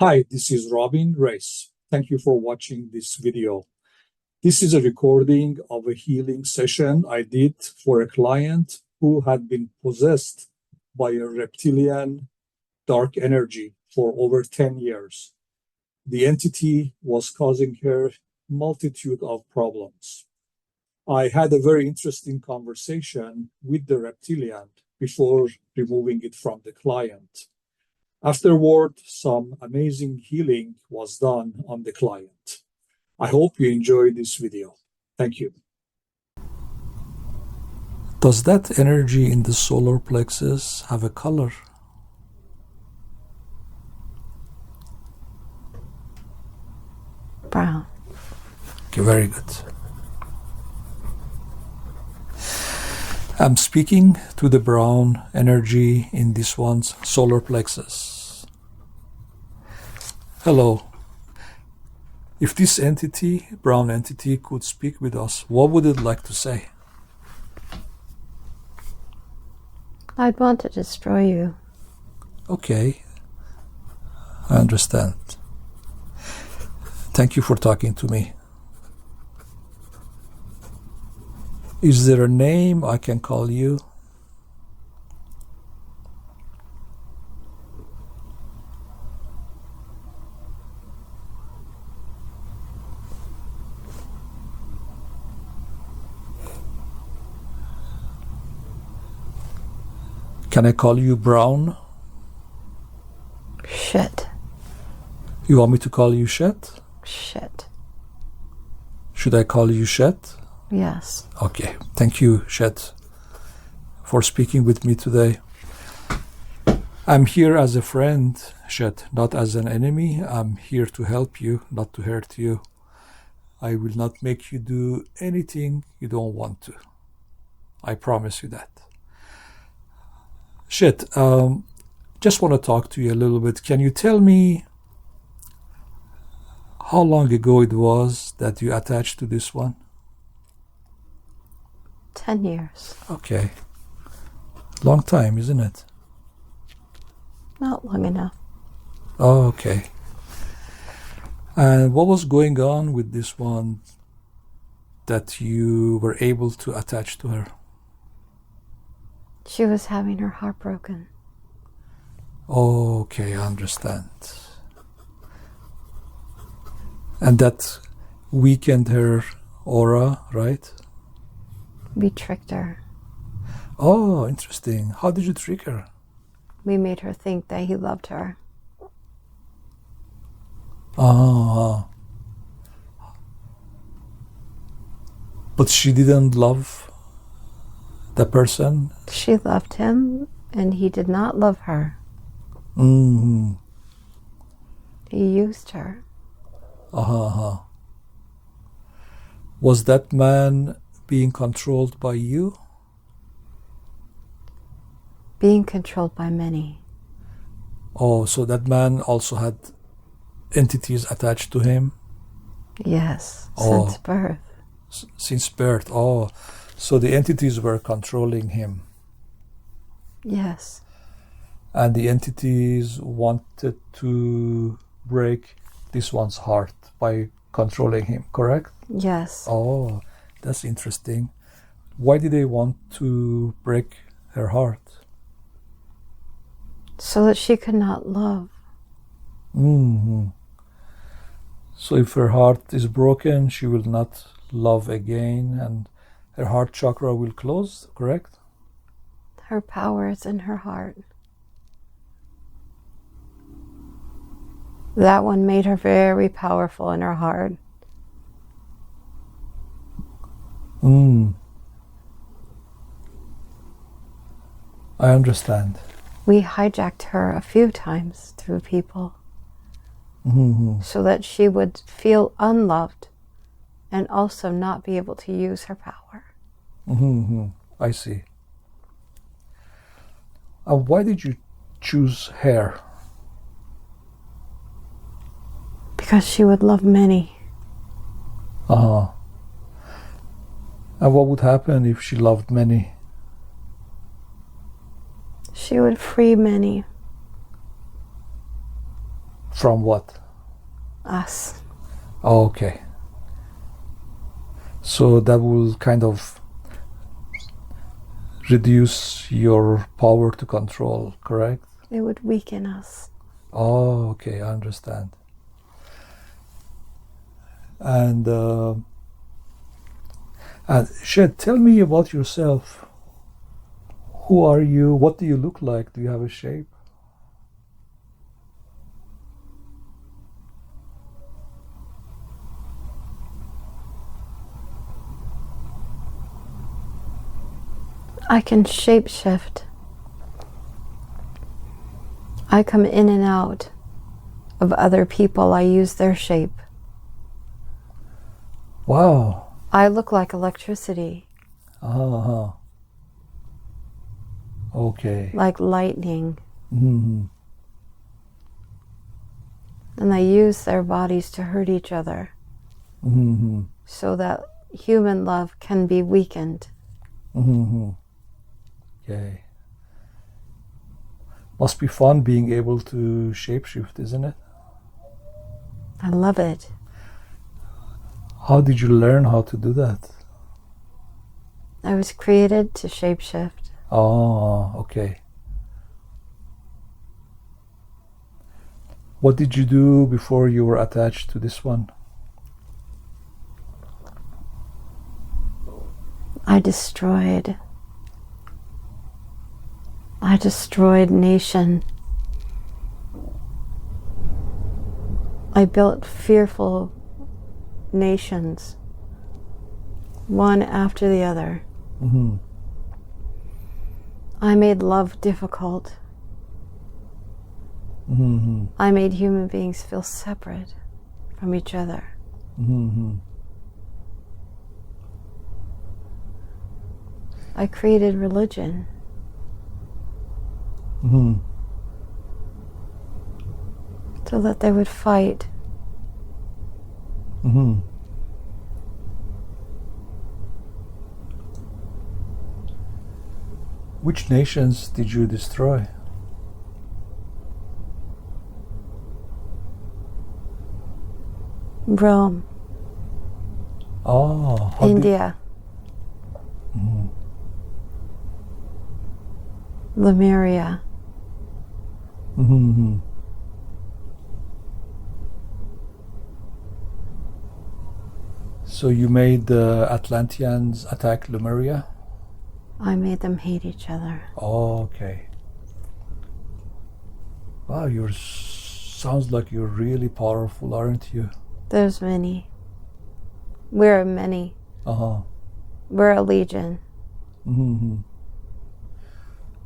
Hi, this is Rais. Thank you for watching this video. This is a recording of a healing session I did for a client who had been possessed by a reptilian dark energy for over 10 years. The entity was causing her multitude of problems. I had a very interesting conversation with the reptilian before removing it from the client. Afterward, some amazing healing was done on the client. I hope you enjoyed this video. Thank you. Does that energy in the solar plexus have a color? Brown. Okay, very good. I'm speaking to the brown energy in this one's solar plexus. Hello. If this entity, brown entity, could speak with us, what would it like to say? I'd want to destroy you. Okay, I understand. Thank you for talking to me. Is there a name I can call you? Can I call you Brown? Shit. You want me to call you Shet? Shit. Should I call you Shet? Yes. Okay, thank you, Shet, for speaking with me today. I'm here as a friend, Shet, not as an enemy. I'm here to help you, not to hurt you. I will not make you do anything you don't want to. I promise you that. Shet, just want to talk to you a little bit. Can you tell me how long ago it was that you attached to this one? 10 years. Okay. Long time, isn't it? Not long enough. Oh, okay. And what was going on with this one that you were able to attach to her? She was having her heart broken. Okay, I understand. And that weakened her aura, right? We tricked her. Oh, interesting. How did you trick her? We made her think that he loved her. Ah. But she didn't love the person? She loved him, and he did not love her. Mm-hmm. He used her. Uh-huh. Was that man being controlled by you? Being controlled by many. Oh, so that man also had entities attached to him? Yes, Oh. since birth. Since birth. Oh, so the entities were controlling him. Yes. And the entities wanted to break this one's heart by controlling him, correct? Yes. Oh, that's interesting. Why did they want to break her heart? So that she could not love. Mm-hmm. So if her heart is broken, she will not love again, and her heart chakra will close, correct? Her power is in her heart. That one made her very powerful in her heart. I understand. We hijacked her a few times through people. Mm-hmm. So that she would feel unloved and also not be able to use her power. Mm-hmm. I see. Why did you choose her? Because she would love many. Uh-huh. And what would happen if she loved many? She would free many. From what? Us. Oh, okay. So that will kind of reduce your power to control, correct? It would weaken us. Oh, okay, I understand. And Shed, tell me about yourself. Who are you? What do you look like? Do you have a shape? I can shapeshift. I come in and out of other people. I use their shape. Wow. I look like electricity, Uh-huh. Okay. like lightning, Mm-hmm. and I use their bodies to hurt each other Mm-hmm. so that human love can be weakened. Mm-hmm. Okay. Must be fun being able to shapeshift, isn't it? I love it. How did you learn how to do that? I was created to shapeshift. Oh, okay. What did you do before you were attached to this one? I destroyed nation. I built fearful nations, one after the other. Mm-hmm. I made love difficult. Mm-hmm. I made human beings feel separate from each other. Mm-hmm. I created religion. Mm-hmm. So that they would fight. Mm-hmm. Which nations did you destroy? Rome, Oh, India, Lemuria, Mm-hmm. So you made the Atlanteans attack Lemuria? I made them hate each other. Oh, okay. Wow, sounds like you're really powerful, aren't you? There's many. We're many. Uh-huh. We're a legion. Mm-hmm.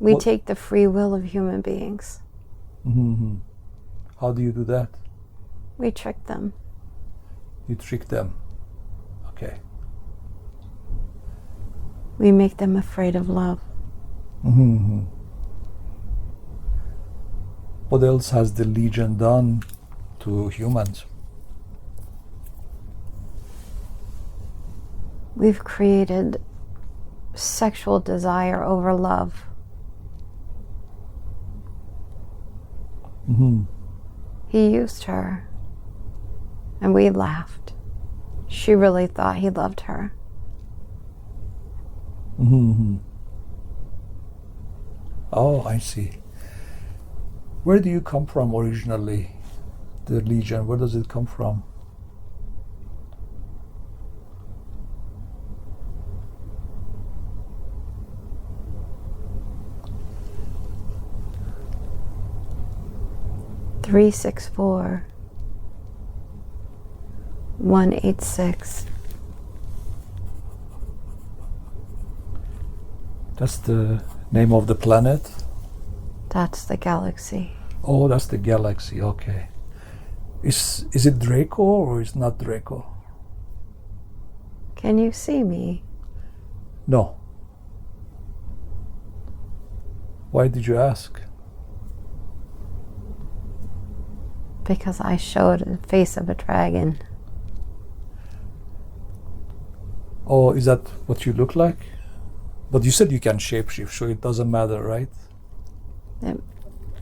We What- take the free will of human beings. Mm-hmm. How do you do that? We trick them. You trick them. Okay. We make them afraid of love. Mm-hmm. What else has the Legion done to humans? We've created sexual desire over love. Mm-hmm. He used her, and we laughed. She really thought he loved her. Mm-hmm. Oh, I see. Where do you come from originally? The Legion, where does it come from? Three 6 4 186. That's the name of the planet? That's the galaxy. Oh, that's the galaxy, okay. Is it Draco or is not Draco? Can you see me? No. Why did you ask? Because I showed the face of a dragon. Oh, is that what you look like? But you said you can shapeshift, so it doesn't matter, right? It,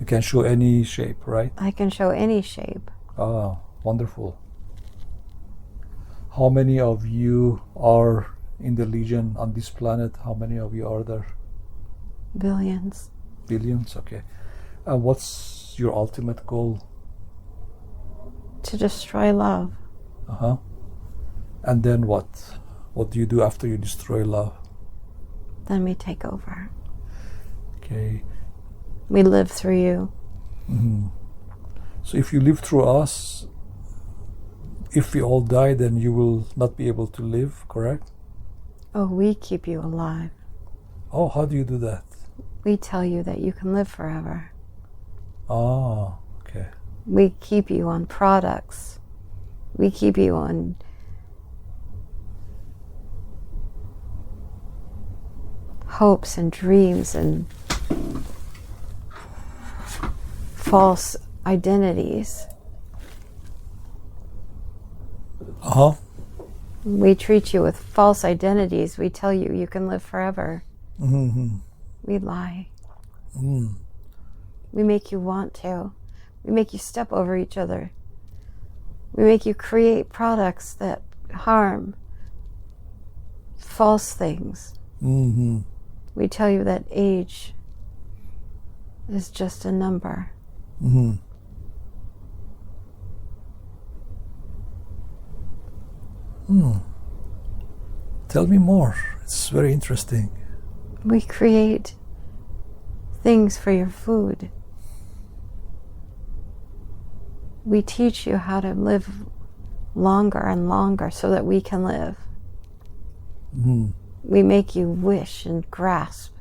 You can show any shape, right? I can show any shape. Ah, wonderful. How many of you are in the Legion on this planet? How many of you are there? Billions. Billions, okay. And what's your ultimate goal? To destroy love. Uh-huh. And then what? What do you do after you destroy love? Then we take over. Okay. We live through you. Mm-hmm. So if you live through us, if we all die, then you will not be able to live, correct? Oh, we keep you alive. Oh, how do you do that? We tell you that you can live forever. Ah, okay. We keep you on products. We keep you on hopes and dreams and false identities. Uh-huh. We treat you with false identities. We tell you you can live forever. Mm-hmm. We lie. Mm. We make you want to. We make you step over each other. We make you create products that harm. False things. Mm-hmm. We tell you that age is just a number. Mm-hmm. Tell me more. It's very interesting. We create things for your food. We teach you how to live longer and longer so that we can live. Mm-hmm. We make you wish and grasp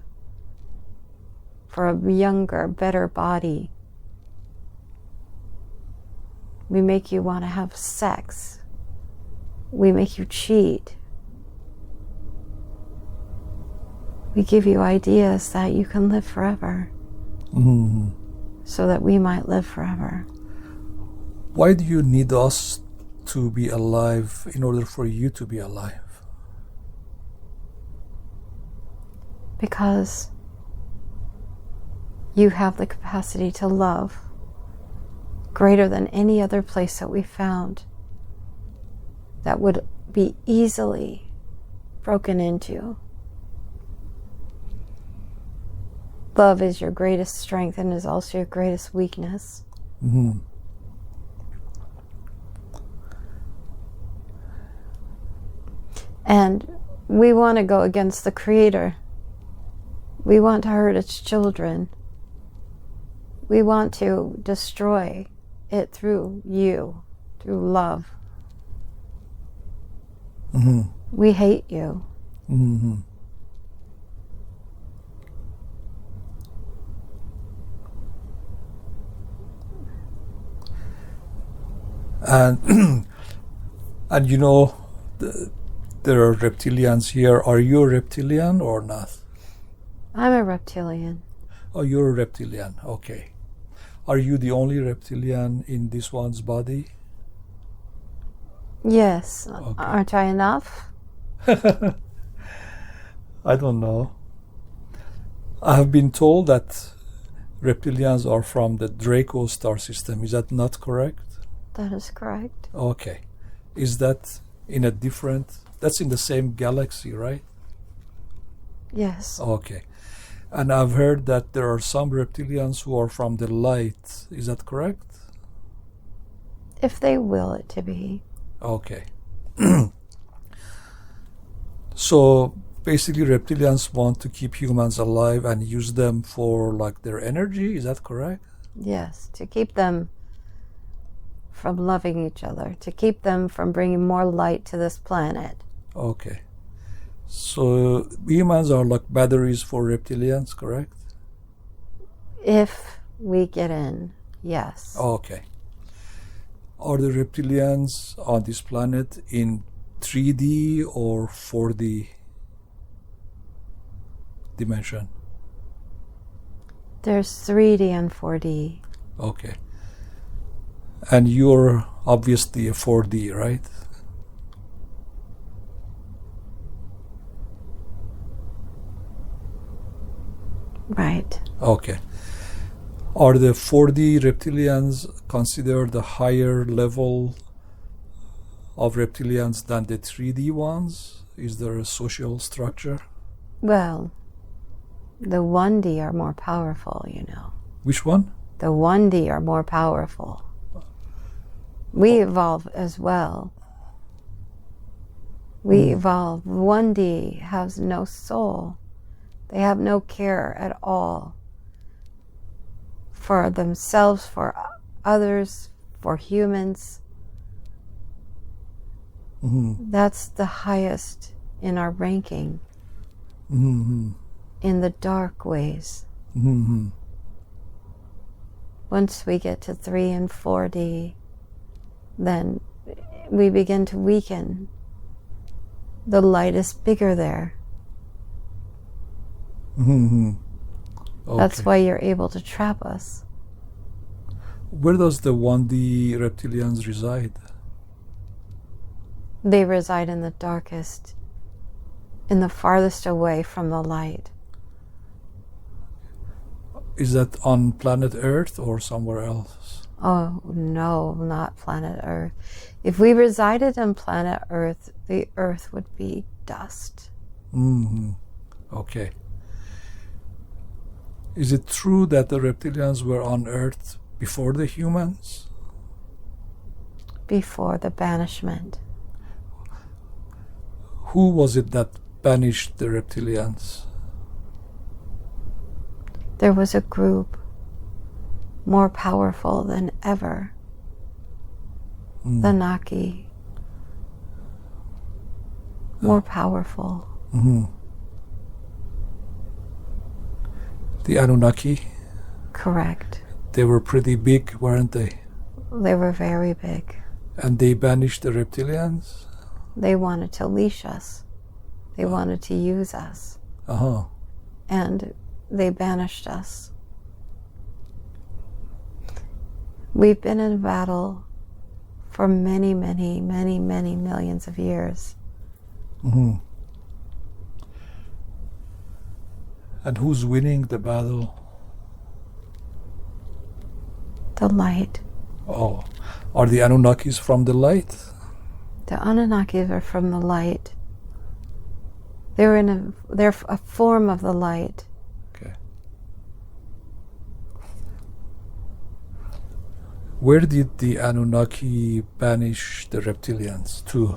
for a younger, better body. We make you want to have sex. We make you cheat. We give you ideas that you can live forever, Mm-hmm. so that we might live forever. Why do you need us to be alive in order for you to be alive? Because you have the capacity to love greater than any other place that we found that would be easily broken into. Love is your greatest strength and is also your greatest weakness. Mm-hmm. And we want to go against the Creator. We want to hurt its children. We want to destroy it through you, through love. Mm-hmm. We hate you. Mm-hmm. And and you know, there are reptilians here. Are you a reptilian or not? I'm a reptilian. Oh, you're a reptilian. Okay. Are you the only reptilian in this one's body? Yes. Okay. Aren't I enough? I don't know. I have been told that reptilians are from the Draco star system. Is that not correct? That is correct. Okay. Is that in a different... That's in the same galaxy, right? Yes. Okay. And I've heard that there are some reptilians who are from the light. Is that correct? If they will it to be. Okay. So basically reptilians want to keep humans alive and use them for like their energy. Is that correct? Yes. To keep them from loving each other. To keep them from bringing more light to this planet. Okay. So humans are like batteries for reptilians, correct? If we get in, yes. Okay. Are the reptilians on this planet in 3D or 4D dimension? There's 3D and 4D. Okay. And you're obviously a 4D, right? Right. Okay. Are the 4D reptilians considered a higher level of reptilians than the 3D ones? Is there a social structure? Well, the 1D are more powerful, you know. Which one? The 1D are more powerful. We evolve as well. We evolve. 1D has no soul. They have no care at all for themselves, for others, for humans. That's the highest in our ranking in the dark ways. Once we get to 3 and 4D, then we begin to weaken. The light is bigger there. Okay. That's why you're able to trap us. Where does the 1D reptilians reside? They reside in the darkest, in the farthest away from the light. Is that on planet Earth or somewhere else? Oh, no, not planet Earth. If we resided on planet Earth, the Earth would be dust. Okay. Is it true that the reptilians were on Earth before the humans? Before the banishment. Who was it that banished the reptilians? There was a group more powerful than ever. The Naki. More powerful. The Anunnaki? Correct. They were pretty big, weren't they? They were very big. And they banished the reptilians? They wanted to leash us. They wanted to use us. And they banished us. We've been in battle for many, many, many, many millions of years. And who's winning the battle? The light. Oh, are the Anunnakis from the light? The Anunnakis are from the light. They're a form of the light. Okay. Where did the Anunnaki banish the reptilians to?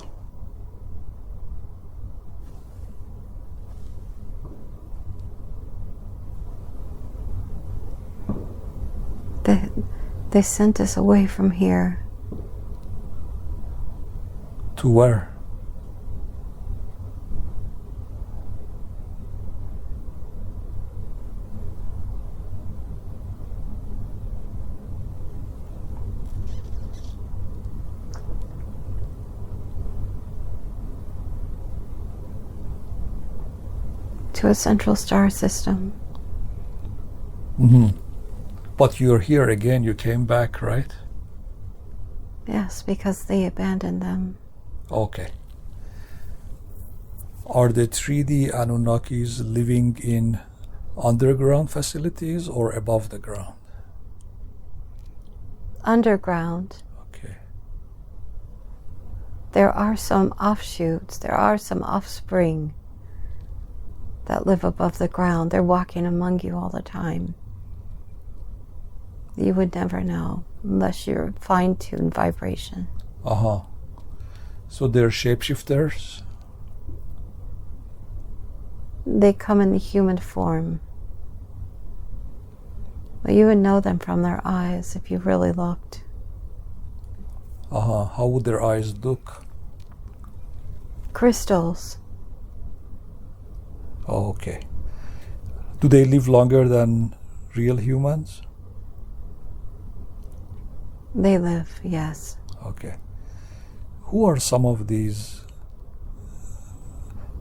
They sent us away from here. To where? To a central star system. But you're here again, you came back, right? Yes, because they abandoned them. Okay. Are the 3D Anunnakis living in underground facilities or above the ground? Underground. Okay. There are some offshoots, there are some offspring that live above the ground. They're walking among you all the time. You would never know unless you're fine-tuned vibration. So they're shapeshifters? They come in the human form. But you would know them from their eyes if you really looked. How would their eyes look? Crystals. Oh, okay. Do they live longer than real humans? They live, yes. Okay. Who are some of these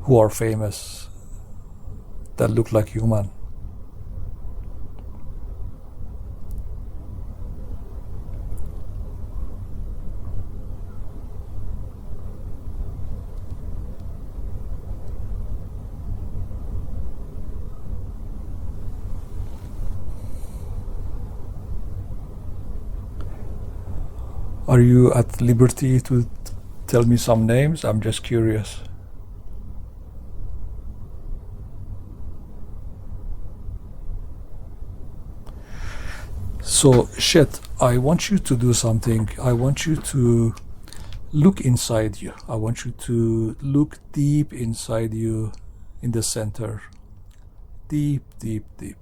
who are famous that look like human? Are you at liberty to tell me some names? I'm just curious. So, Shet, I want you to do something. I want you to look inside you. I want you to look deep inside you in the center. Deep, deep, deep.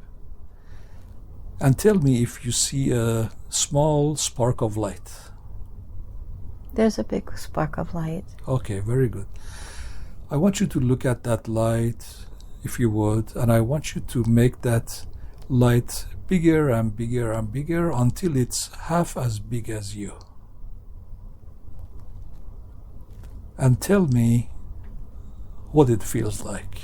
And tell me if you see a small spark of light. There's a big spark of light. Okay, very good. I want you to look at that light, if you would, and I want you to make that light bigger and bigger and bigger until it's half as big as you. And tell me what it feels like.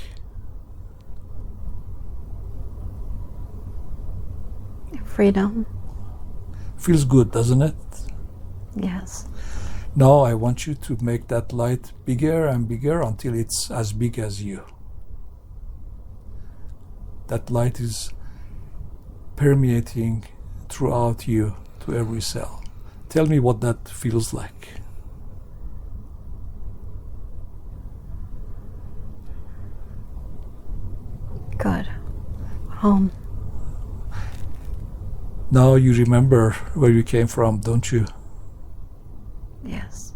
Freedom. Feels good, doesn't it? Yes. Now I want you to make that light bigger and bigger until it's as big as you. That light is permeating throughout you to every cell. Tell me what that feels like. Good. Home. Now you remember where you came from, don't you? Yes.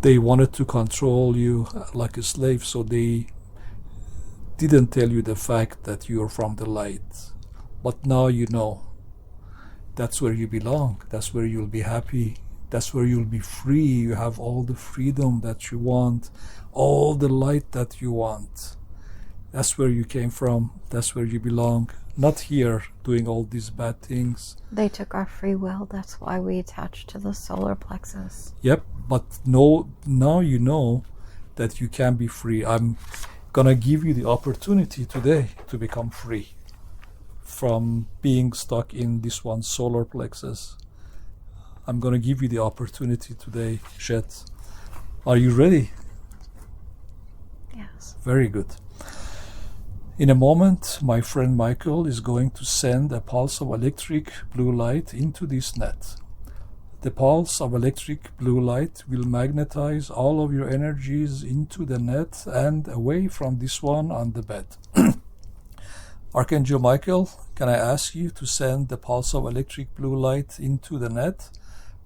They wanted to control you like a slave, so they didn't tell you the fact that you're from the light. But now you know. That's where you belong. That's where you'll be happy. That's where you'll be free. You have all the freedom that you want, all the light that you want. That's where you came from. That's where you belong. Not here doing all these bad things. They took our free will. That's why we attached to the solar plexus. Yep, but no, now you know that you can be free. I'm gonna give you the opportunity today to become free from being stuck in this one solar plexus. I'm gonna give you the opportunity today, Shet. Are you ready? Yes. Very good. In a moment, my friend Michael is going to send a pulse of electric blue light into this net. The pulse of electric blue light will magnetize all of your energies into the net and away from this one on the bed. Archangel Michael, can I ask you to send the pulse of electric blue light into the net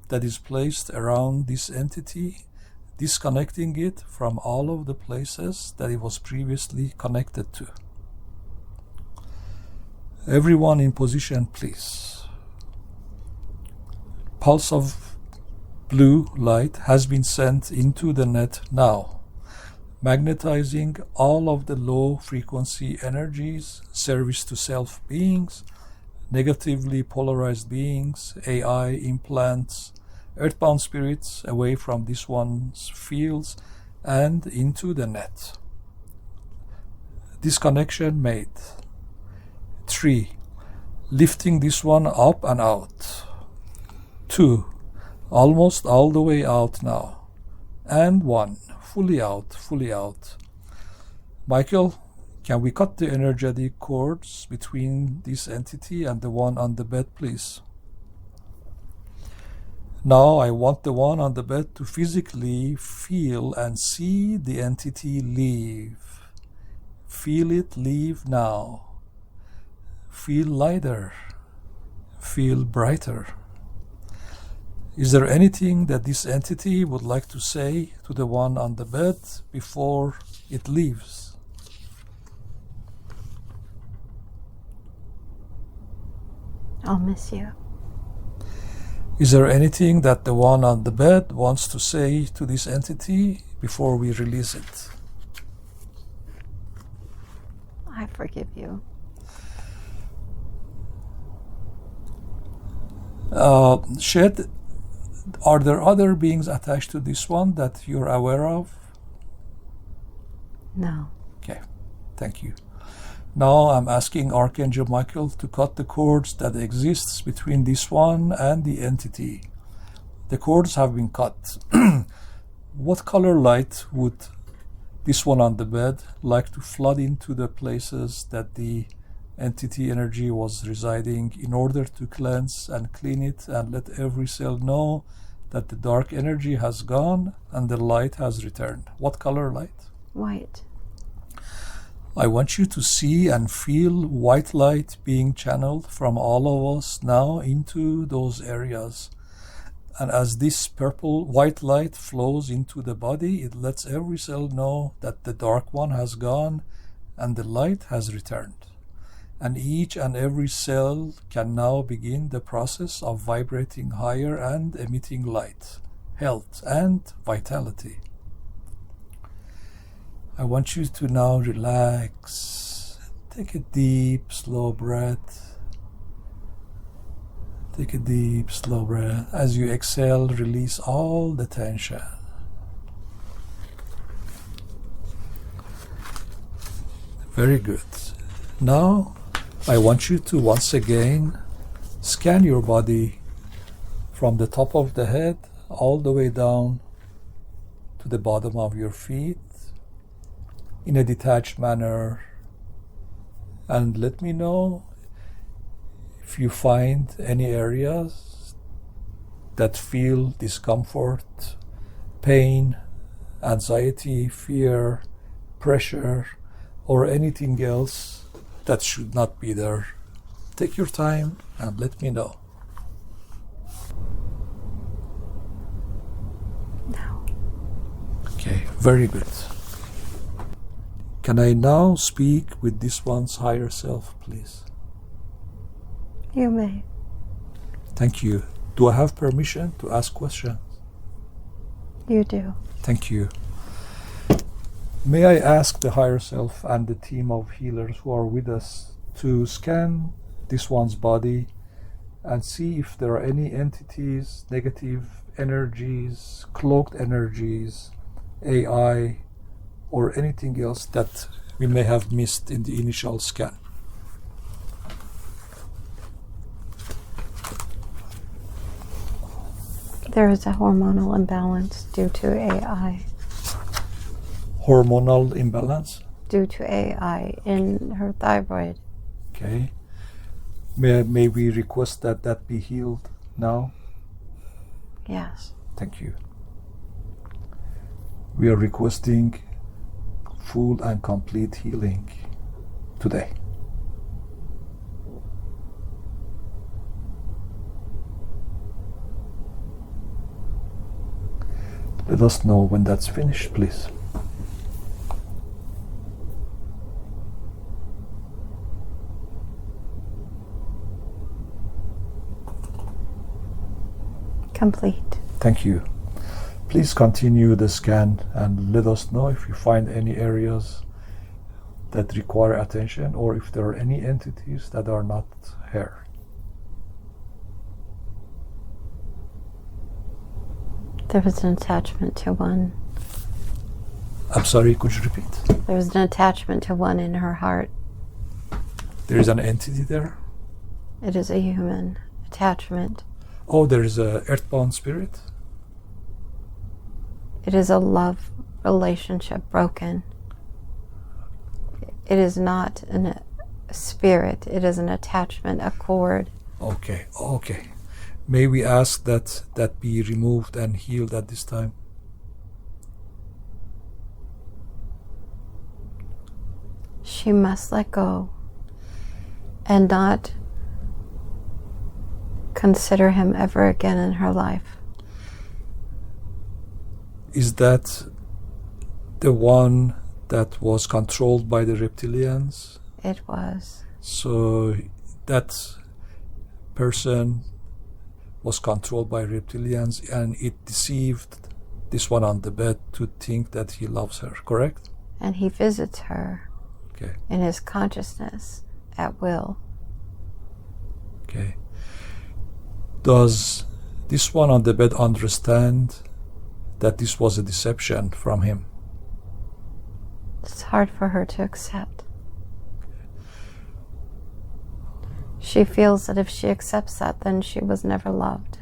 that is placed around this entity, disconnecting it from all of the places that it was previously connected to? Everyone in position, please. Pulse of blue light has been sent into the net now, magnetizing all of the low frequency energies, service to self beings, negatively polarized beings, AI implants, earthbound spirits away from this one's fields and into the net. Disconnection made. 3. Lifting this one up and out. 2. Almost all the way out now. And 1. Fully out, fully out. Michael, can we cut the energetic cords between this entity and the one on the bed, please? Now I want the one on the bed to physically feel and see the entity leave. Feel it leave now. Feel lighter. Feel brighter. Is there anything that this entity would like to say to the one on the bed before it leaves? I'll miss you. Is there anything that the one on the bed wants to say to this entity before we release it? I forgive you. Shed, are there other beings attached to this one that you're aware of? No. Okay, thank you. Now I'm asking Archangel Michael to cut the cords that exists between this one and the entity. The cords have been cut. What color light would this one on the bed like to flood into the places that the entity energy was residing, in order to cleanse and clean it and let every cell know that the dark energy has gone and the light has returned. What color light? White. I want you to see and feel white light being channeled from all of us now into those areas. And as this purple white light flows into the body, it lets every cell know that the dark one has gone and the light has returned. And each and every cell can now begin the process of vibrating higher and emitting light, health, and vitality. I want you to now relax. Take a deep, slow breath. Take a deep, slow breath. As you exhale, release all the tension. Very good. Now, I want you to once again scan your body from the top of the head all the way down to the bottom of your feet in a detached manner, and let me know if you find any areas that feel discomfort, pain, anxiety, fear, pressure, or anything else that should not be there. Take your time and let me know. No. Okay, very good. Can I now speak with this one's higher self, please? You may. Thank you. Do I have permission to ask questions? You do. Thank you. May I ask the higher self and the team of healers who are with us to scan this one's body and see if there are any entities, negative energies, cloaked energies, AI, or anything else that we may have missed in the initial scan. There is a hormonal imbalance due to AI. Hormonal imbalance? Due to AI in her thyroid. Okay. May we request that that be healed now? Yes. Thank you. We are requesting full and complete healing today. Let us know when that's finished, please. Complete. Thank you. Please continue the scan and let us know if you find any areas that require attention or if there are any entities that are not here. There was an attachment to one. I'm sorry, could you repeat? There was an attachment to one in her heart. There is an entity there? It is a human attachment. Oh, there is a earthbound spirit? It is a love relationship broken. It is not a spirit. It is an attachment, a cord. Okay. May we ask that that be removed and healed at this time? She must let go and not consider him ever again in her life. Is that the one that was controlled by the reptilians? It was. So that person was controlled by reptilians and it deceived this one on the bed to think that he loves her, correct? And he visits her in his consciousness at will. Okay. Does this one on the bed understand that this was a deception from him? It's hard for her to accept. She feels that if she accepts that, then she was never loved.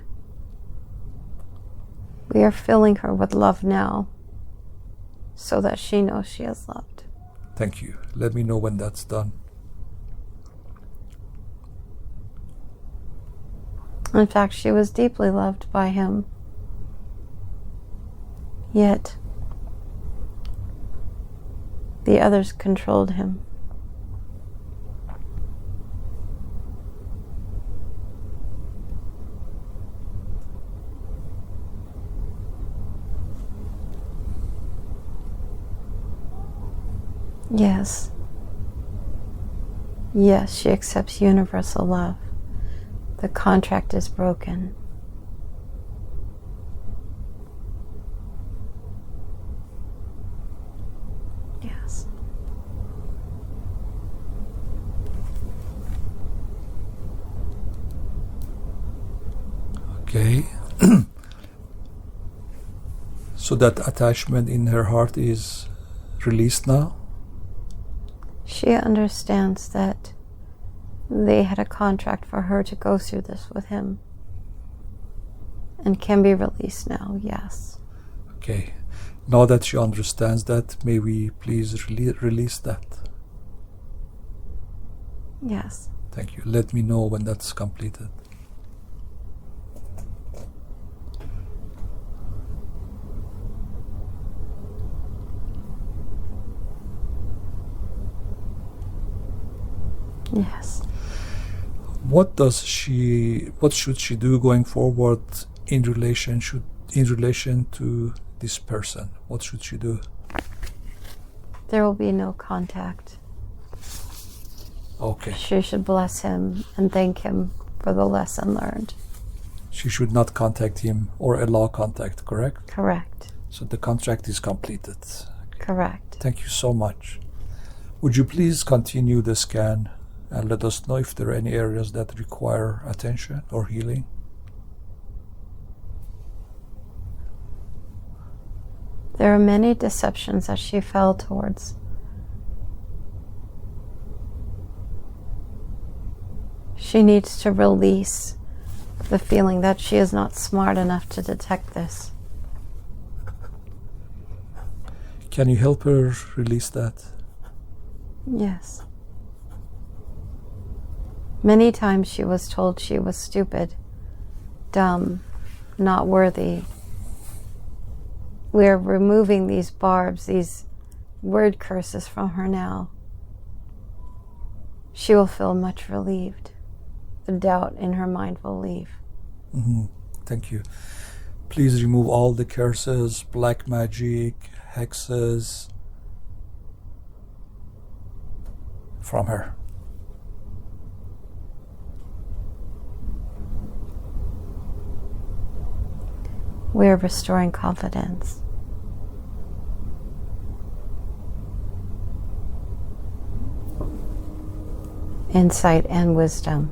We are filling her with love now so that she knows she is loved. Thank you. Let me know when that's done. In fact, she was deeply loved by him. Yet, the others controlled him. Yes. Yes, she accepts universal love. The contract is broken. Yes. Okay. So that attachment in her heart is released now? She understands that they had a contract for her to go through this with him and can be released now, yes. Okay. Now that she understands that, may we please release that? Yes. Thank you. Let me know when that's completed. Yes. What should she do going forward in relation to this person? What should she do? There will be no contact. Okay. She should bless him and thank him for the lesson learned. She should not contact him or allow contact, correct? Correct. So the contract is completed. Correct. Thank you so much. Would you please continue the scan and let us know if there are any areas that require attention or healing? There are many deceptions that she fell towards. She needs to release the feeling that she is not smart enough to detect this. Can you help her release that? Yes. Many times she was told she was stupid, dumb, not worthy. We are removing these barbs, these word curses from her now. She will feel much relieved. The doubt in her mind will leave. Thank you. Please remove all the curses, black magic, hexes from her. We are restoring confidence. Insight and wisdom.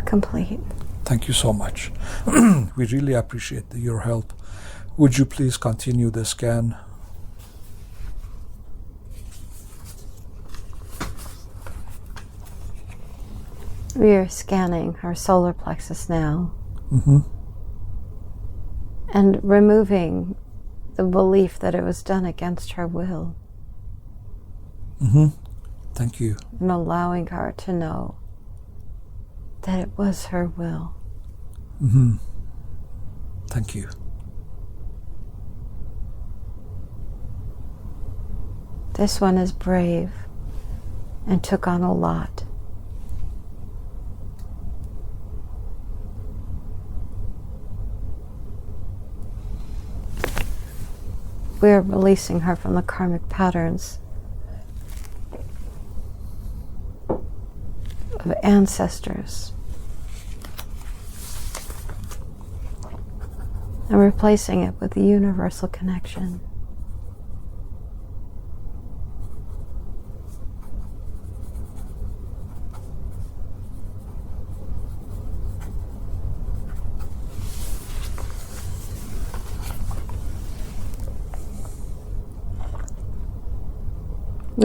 Complete. Thank you so much. We really appreciate your help. Would you please continue the scan? We are scanning her solar plexus now. And removing the belief that it was done against her will. Thank you. And allowing her to know that it was her will. Thank you. This one is brave and took on a lot. We are releasing her from the karmic patterns of ancestors and replacing it with the universal connection.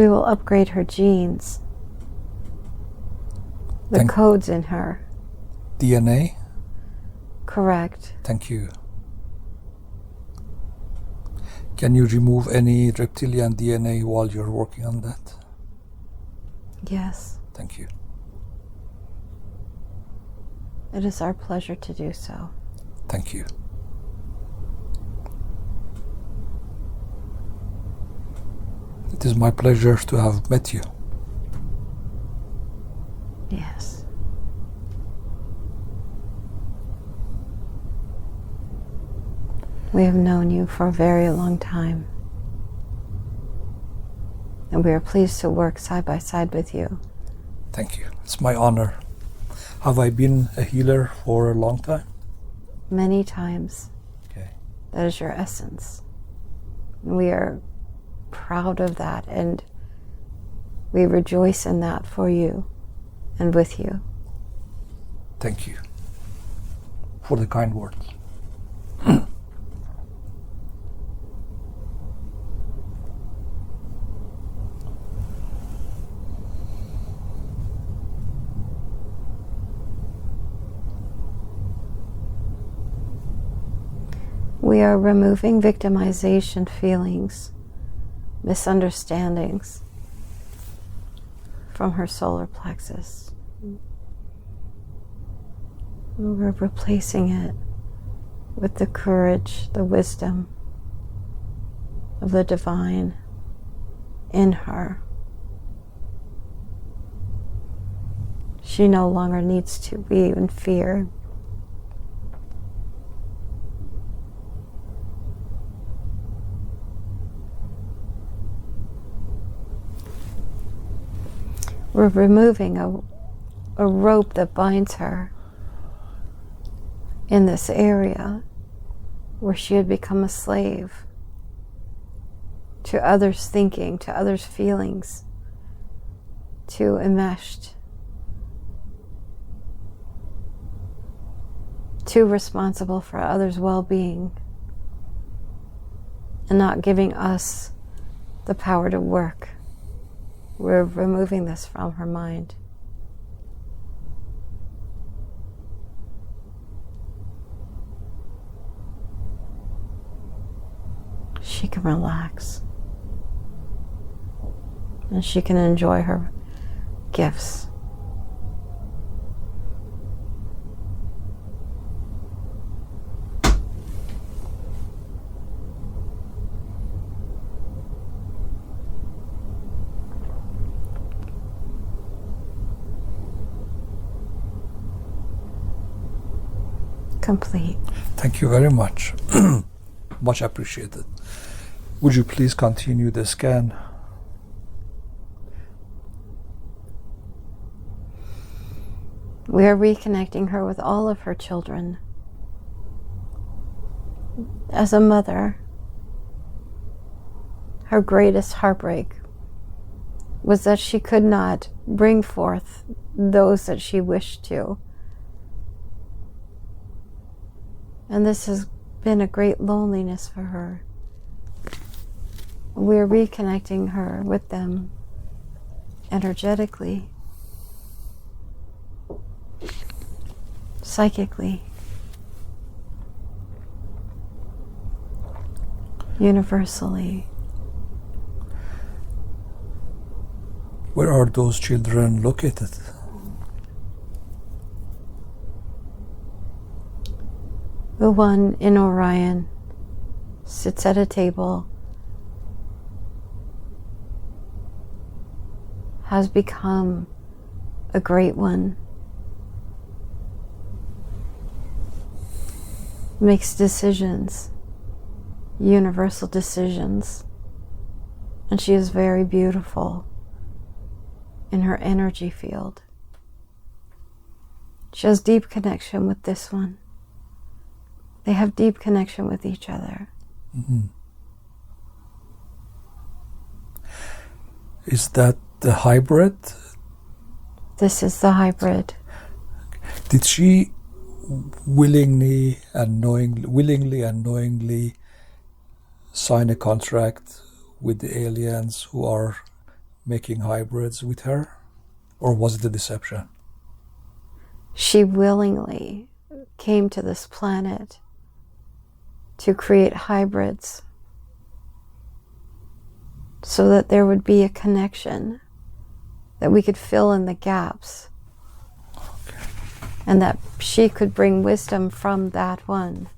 We will upgrade her genes, the codes in her. DNA? Correct. Thank you. Can you remove any reptilian DNA while you're working on that? Yes. Thank you. It is our pleasure to do so. Thank you. It is my pleasure to have met you. Yes. We have known you for a very long time, and we are pleased to work side by side with you. Thank you. It's my honor. Have I been a healer for a long time? Many times. Okay. That is your essence. We are proud of that, and we rejoice in that for you and with you. Thank you for the kind words. We are removing victimization feelings, misunderstandings from her solar plexus. We're replacing it with the courage, the wisdom of the divine in her. She no longer needs to be in fear. We're removing a rope that binds her in this area where she had become a slave to others' thinking, to others' feelings, too enmeshed, too responsible for others' well-being, and not giving us the power to work. We're removing this from her mind. She can relax, and she can enjoy her gifts. Complete. Thank you very much. Much appreciated. Would you please continue the scan? We are reconnecting her with all of her children. As a mother, her greatest heartbreak was that she could not bring forth those that she wished to. And this has been a great loneliness for her. We're reconnecting her with them energetically, psychically, universally. Where are those children located? The one in Orion sits at a table, has become a great one, makes decisions, universal decisions, and she is very beautiful in her energy field. She has deep connection with this one. They have deep connection with each other. Mm-hmm. Is that the hybrid? This is the hybrid. Did she willingly and knowingly sign a contract with the aliens who are making hybrids with her? Or was it a deception? She willingly came to this planet to create hybrids so that there would be a connection, that we could fill in the gaps, and that she could bring wisdom from that one.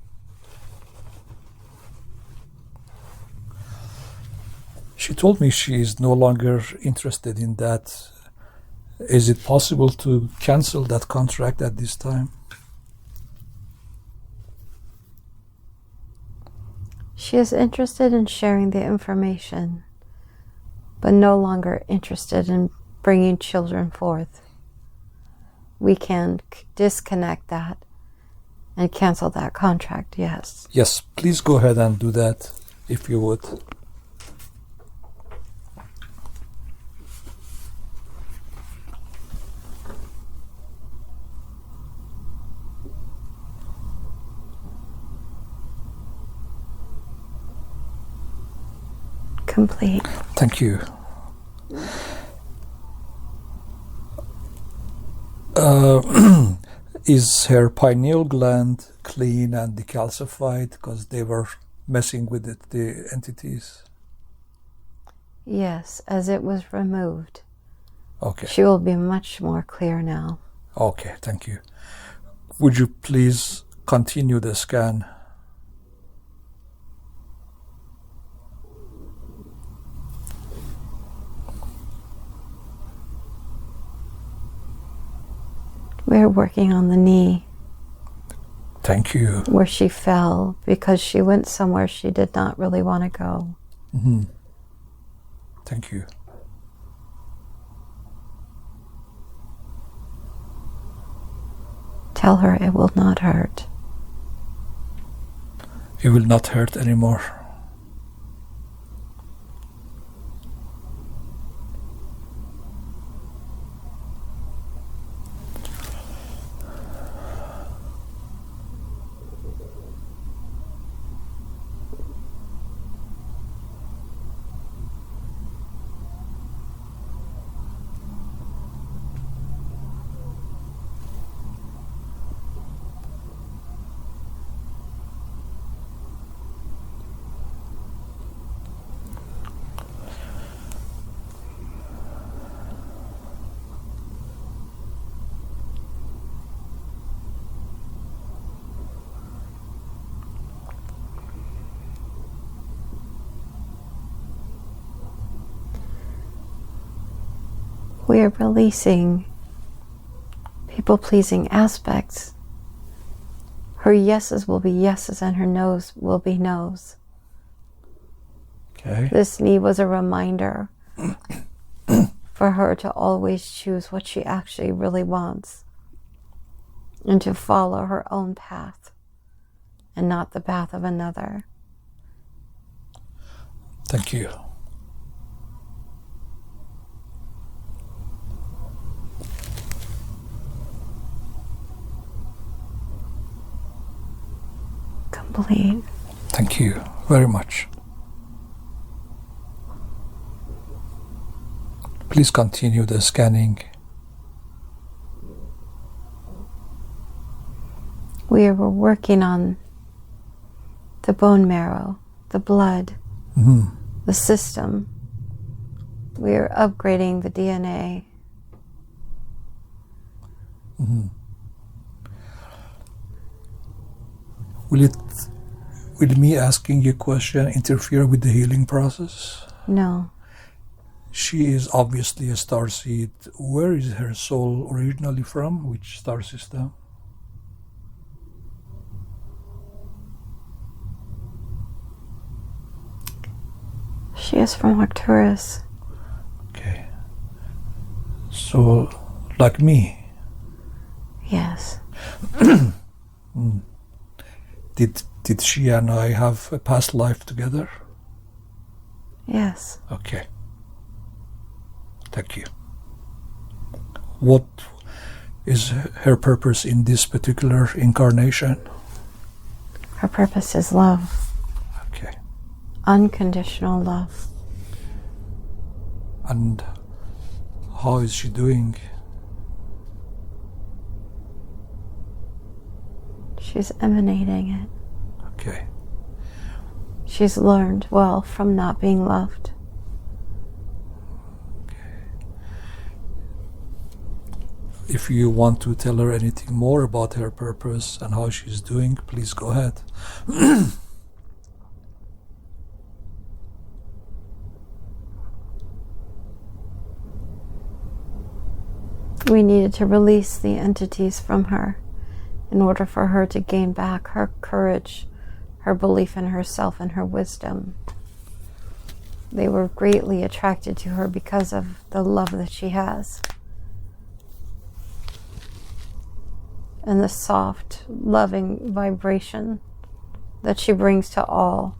She told me she is no longer interested in that. Is it possible to cancel that contract at this time? She is interested in sharing the information, but no longer interested in bringing children forth. We can disconnect that and cancel that contract, yes. Yes, please go ahead and do that, if you would. Complete. Thank you. Is her pineal gland clean and decalcified because they were messing with it, the entities? Yes, as it was removed. Okay. She will be much more clear now. Okay, thank you. Would you please continue the scan? We're working on the knee. Thank you. Where she fell because she went somewhere she did not really want to go. Mm-hmm. Thank you. Tell her it will not hurt. It will not hurt anymore. We are releasing people-pleasing aspects. Her yeses will be yeses and her noes will be noes. Okay. This knee was a reminder for her to always choose what she actually really wants and to follow her own path and not the path of another. Thank you. Complete. Thank you very much. Please continue the scanning. We were working on the bone marrow, the blood, the system. We are upgrading the DNA. Will me asking you a question interfere with the healing process? No. She is obviously a starseed. Where is her soul originally from? Which star system? She is from Arcturus. Okay. So, like me? Yes. Did she and I have a past life together? Yes. Okay. Thank you. What is her purpose in this particular incarnation? Her purpose is love. Okay. Unconditional love. And how is she doing? She's emanating it. Okay. She's learned well from not being loved. If you want to tell her anything more about her purpose and how she's doing, please go ahead. We needed to release the entities from her in order for her to gain back her courage, her belief in herself, and her wisdom. They were greatly attracted to her because of the love that she has. And the soft, loving vibration that she brings to all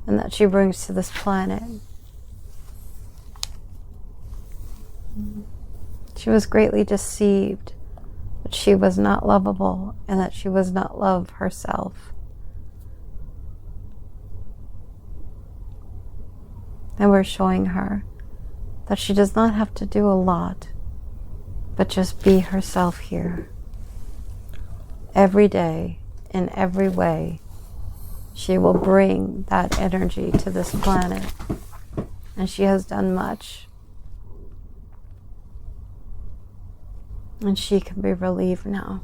and that she brings to this planet. She was greatly deceived that she was not lovable and that she was not love herself. And we're showing her that she does not have to do a lot, but just be herself here. Every day, in every way, she will bring that energy to this planet. And she has done much. And she can be relieved now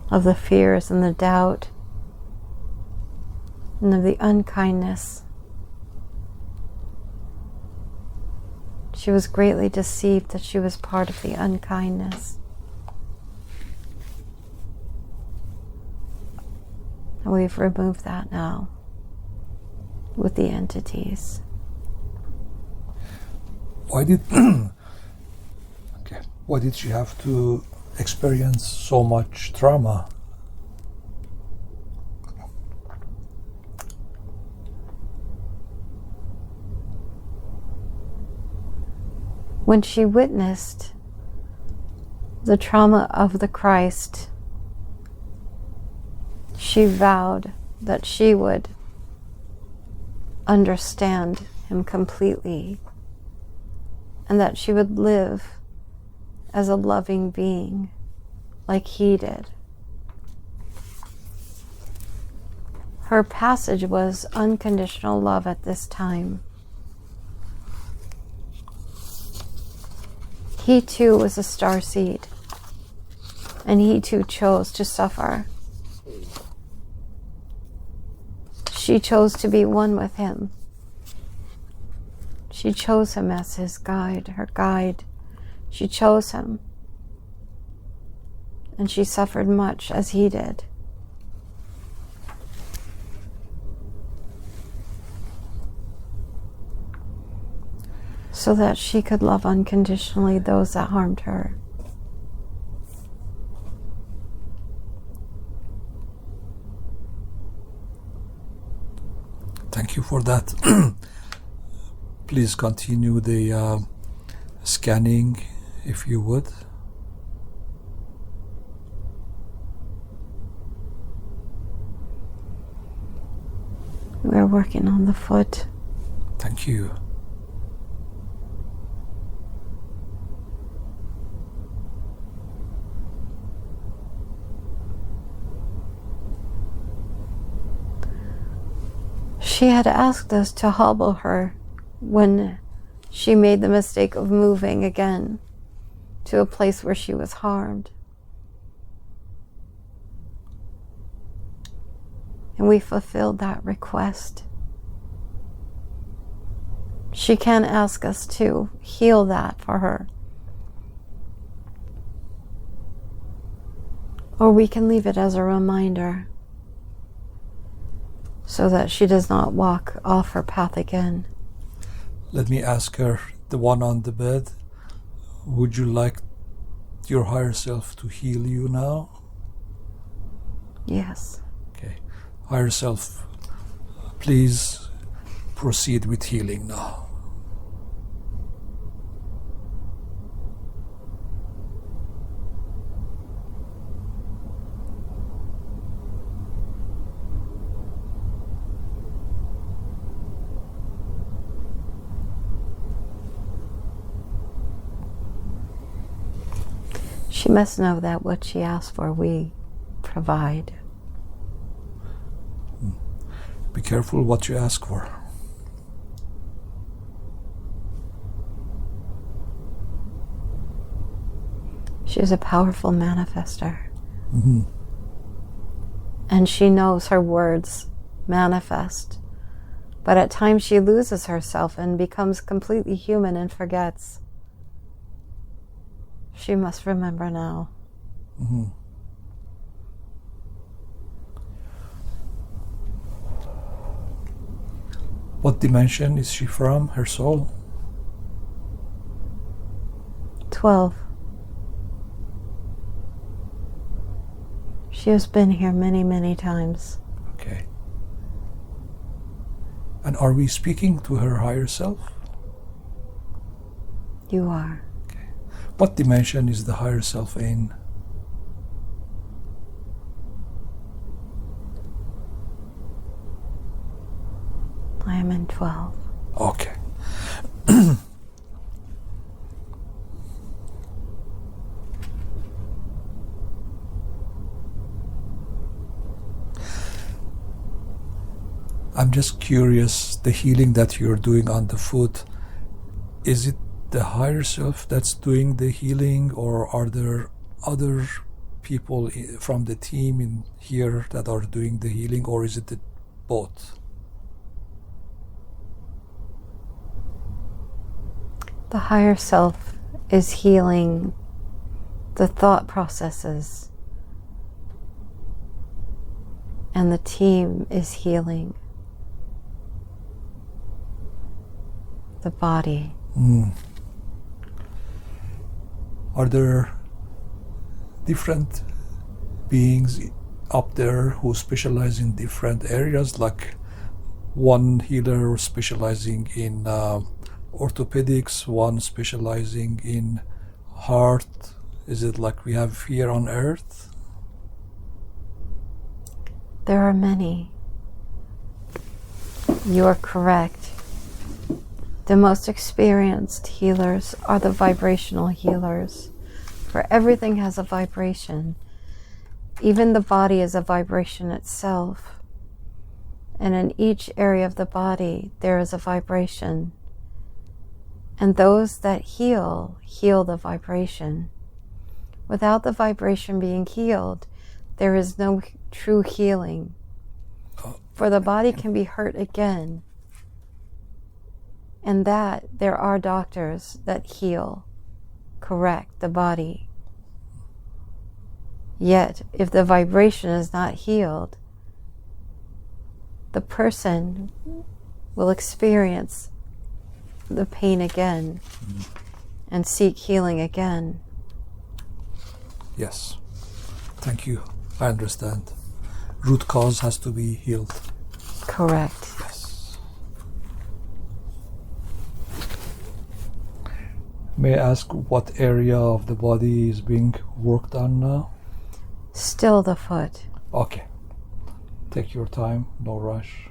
of the fears and the doubt and of the unkindness. She was greatly deceived that she was part of the unkindness. And we've removed that now with the entities. Why did why did she have to experience so much trauma? When she witnessed the trauma of the Christ, she vowed that she would understand him completely and that she would live as a loving being like he did. Her passage was unconditional love at this time. He too was a starseed, and he too chose to suffer. She chose to be one with him. She chose him as his guide, her guide. She chose him. And she suffered much as he did. So that she could love unconditionally those that harmed her. Thank you for that. Please continue the scanning, if you would. We're working on the foot. Thank you. She had asked us to hobble her when she made the mistake of moving again to a place where she was harmed. And we fulfilled that request. She can ask us to heal that for her. Or we can leave it as a reminder so that she does not walk off her path again. Let me ask her, the one on the bed, would you like your higher self to heal you now? Yes. Okay. Higher self, please proceed with healing now. She must know that what she asks for, we provide. Be careful what you ask for. She is a powerful manifester. Mm-hmm. And she knows her words manifest. But at times she loses herself and becomes completely human and forgets. She must remember now. Mm-hmm. What dimension is she from, her soul? 12. She has been here many, many times. Okay. And are we speaking to her higher self? You are. Okay. What dimension is the higher self in? I am in 12. Okay. I'm just curious, the healing that you're doing on the foot, is it the higher self that's doing the healing, or are there other people from the team in here that are doing the healing, or is it both? The higher self is healing the thought processes, and the team is healing the body. Are there different beings up there who specialize in different areas, like one healer specializing in orthopedics, one specializing in heart? Is it like we have here on earth? There are many. You are correct. The most experienced healers are the vibrational healers, for everything has a vibration. Even the body is a vibration itself. And in each area of the body, there is a vibration. And those that heal, heal the vibration. Without the vibration being healed, there is no true healing. For the body can be hurt again. And that there are doctors that heal, correct the body. Yet, if the vibration is not healed, the person will experience the pain again and seek healing again. Yes. Thank you. I understand. Root cause has to be healed. Correct. Yes. May I ask what area of the body is being worked on now? Still the foot. Okay. Take your time, no rush.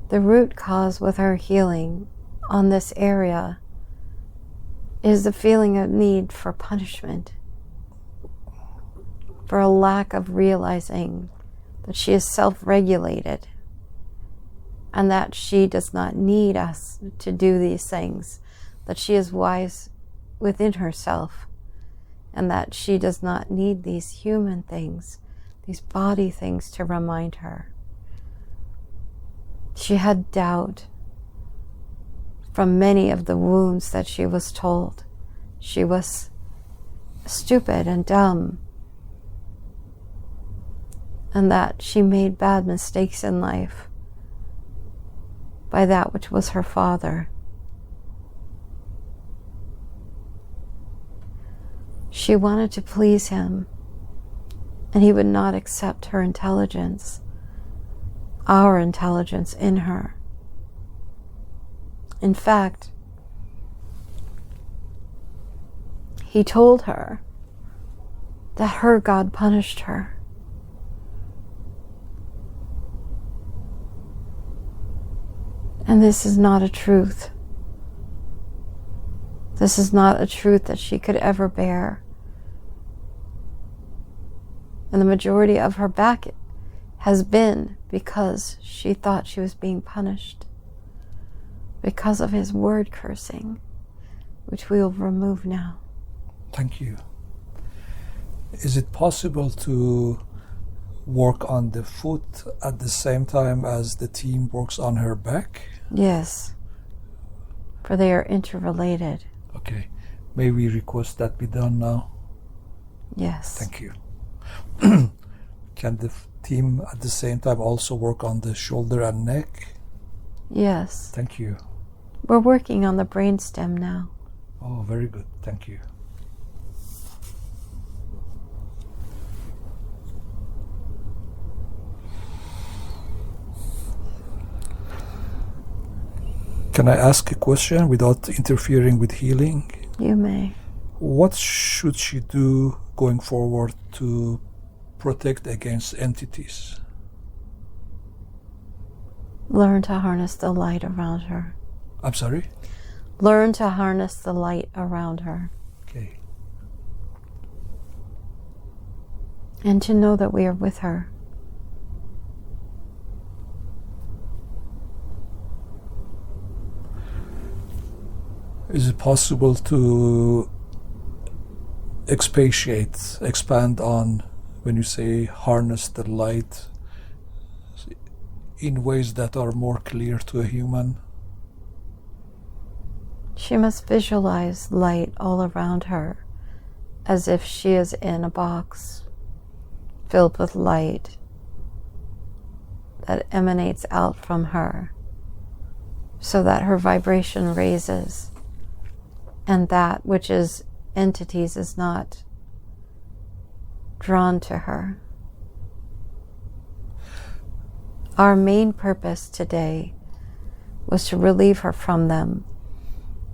The root cause with her healing on this area is the feeling of need for punishment, for a lack of realizing that she is self-regulated and that she does not need us to do these things, that she is wise within herself, and that she does not need these human things, these body things to remind her. She had doubt from many of the wounds that she was told. She was stupid and dumb, and that she made bad mistakes in life by that which was her father. She wanted to please him, and he would not accept her intelligence, our intelligence in her. In fact, he told her that her God punished her. And this is not a truth. This is not a truth that she could ever bear. And the majority of her back has been because she thought she was being punished because of his word cursing, which we will remove now. Thank you. Is it possible to work on the foot at the same time as the team works on her back? Yes, for they are interrelated. Okay. May we request that be done now? Yes. Thank you. Can the team at the same time also work on the shoulder and neck? Yes. Thank you. We're working on the brainstem now. Oh, very good. Thank you. Can I ask a question without interfering with healing? You may. What should she do going forward to protect against entities? Learn to harness the light around her. I'm sorry? Learn to harness the light around her. Okay. And to know that we are with her. Is it possible to expand on when you say harness the light in ways that are more clear to a human? She must visualize light all around her as if she is in a box filled with light that emanates out from her so that her vibration raises and that which is entities is not drawn to her. Our main purpose today was to relieve her from them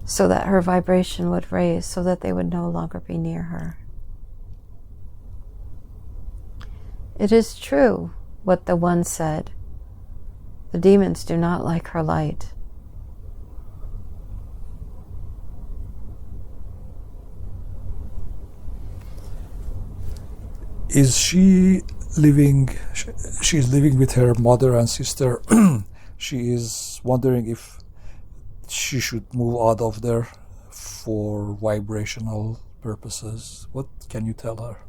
so that her vibration would raise, so that they would no longer be near her. It is true what the one said. The demons do not like her light. Is she living? She's living with her mother and sister. She is wondering if she should move out of there for vibrational purposes. What can you tell her?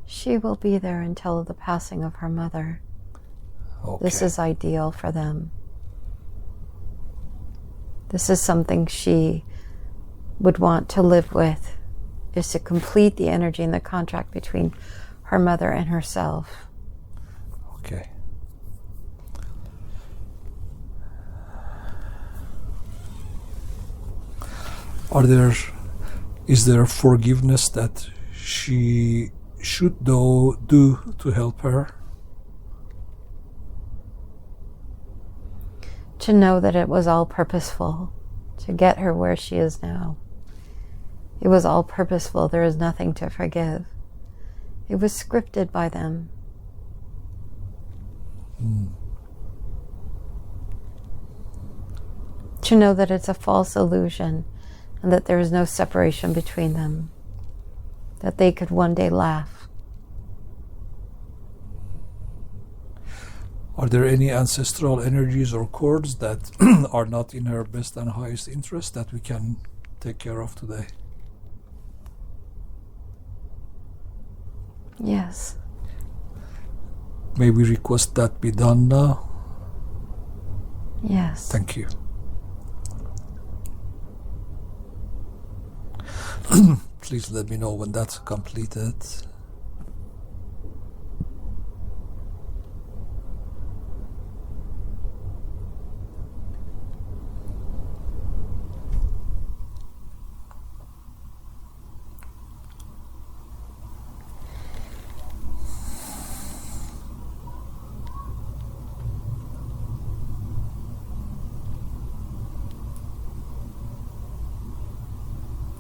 She will be there until the passing of her mother. Okay. This is ideal for them. This is something she would want to live with, is to complete the energy and the contract between her mother and herself. Okay. Is there forgiveness that she should do to help her? To know that it was all purposeful to get her where she is now. It was all purposeful. There is nothing to forgive. It was scripted by them. To know that it's a false illusion and that there is no separation between them. That they could one day laugh. Are there any ancestral energies or cords that are not in her best and highest interest that we can take care of today? Yes. May we request that be done now? Yes. Thank you. Please let me know when that's completed.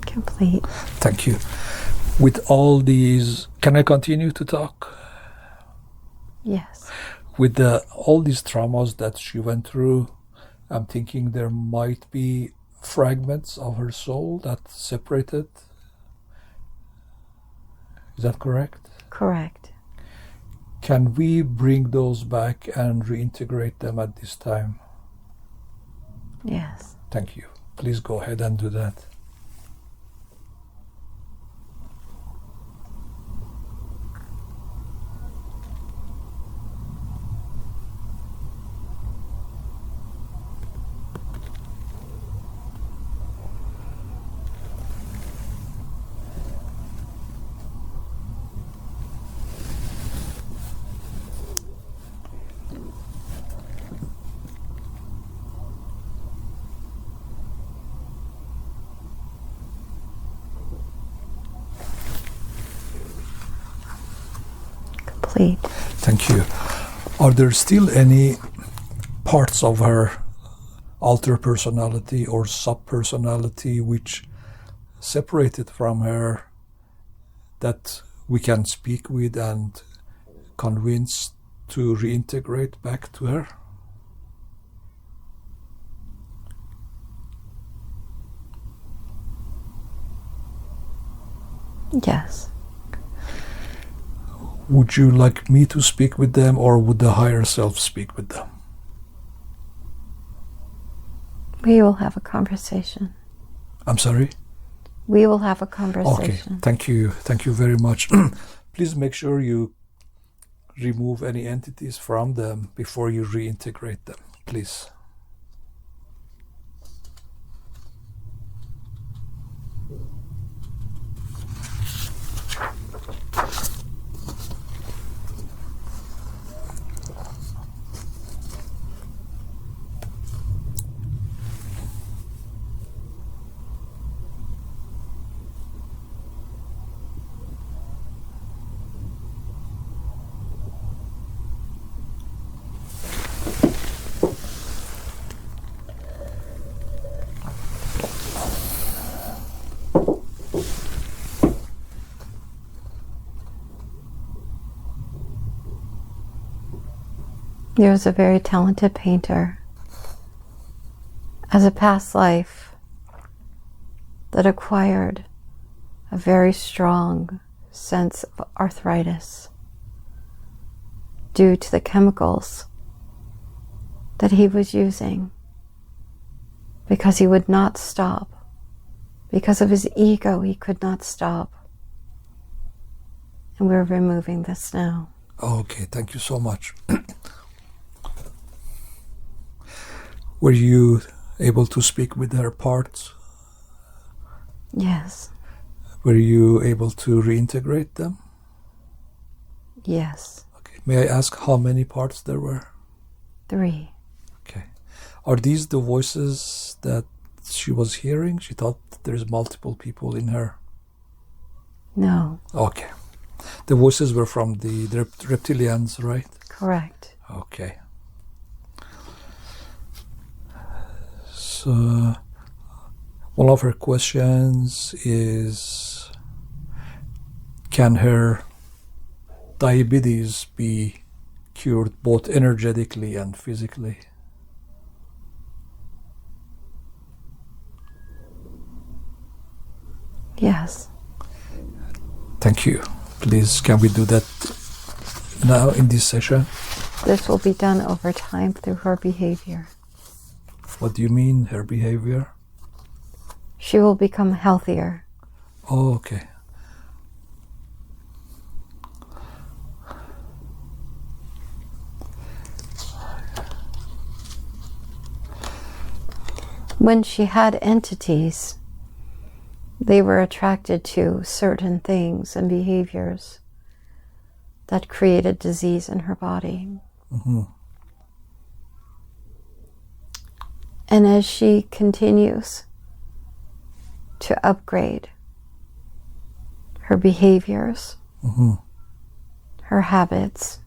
Complete. Thank you. With all these, can I continue to talk? Yes. With all these traumas that she went through, I'm thinking there might be fragments of her soul that separated. Is that correct? Correct. Can we bring those back and reintegrate them at this time? Yes. Thank you. Please go ahead and do that. Complete. Thank you. Are there still any parts of her alter personality or sub-personality which separated from her that we can speak with and convince to reintegrate back to her? Yes. Would you like me to speak with them, or would the higher self speak with them? We will have a conversation. I'm sorry? We will have a Okay, conversation. thank you. Thank you very much. Please make sure you remove any entities from them before you reintegrate them, please. There was a very talented painter as a past life that acquired a very strong sense of arthritis due to the chemicals that he was using, because he would not stop. Because of his ego, he could not stop. And we're removing this now. Okay, thank you so much. Were you able to speak with her parts? Yes. Were you able to reintegrate them? Yes. Okay. May I ask how many parts there were? 3. Okay. Are these the voices that she was hearing? She thought there's multiple people in her. No. Okay. The voices were from the reptilians, right? Correct. Okay. So one of her questions is, can her diabetes be cured both energetically and physically? Yes. Thank you. Please, can we do that now in this session? This will be done over time through her behavior. What do you mean, her behavior? She will become healthier. Oh, okay. When she had entities, they were attracted to certain things and behaviors that created disease in her body. Mm-hmm. And as she continues to upgrade her behaviors, Mm-hmm. her habits,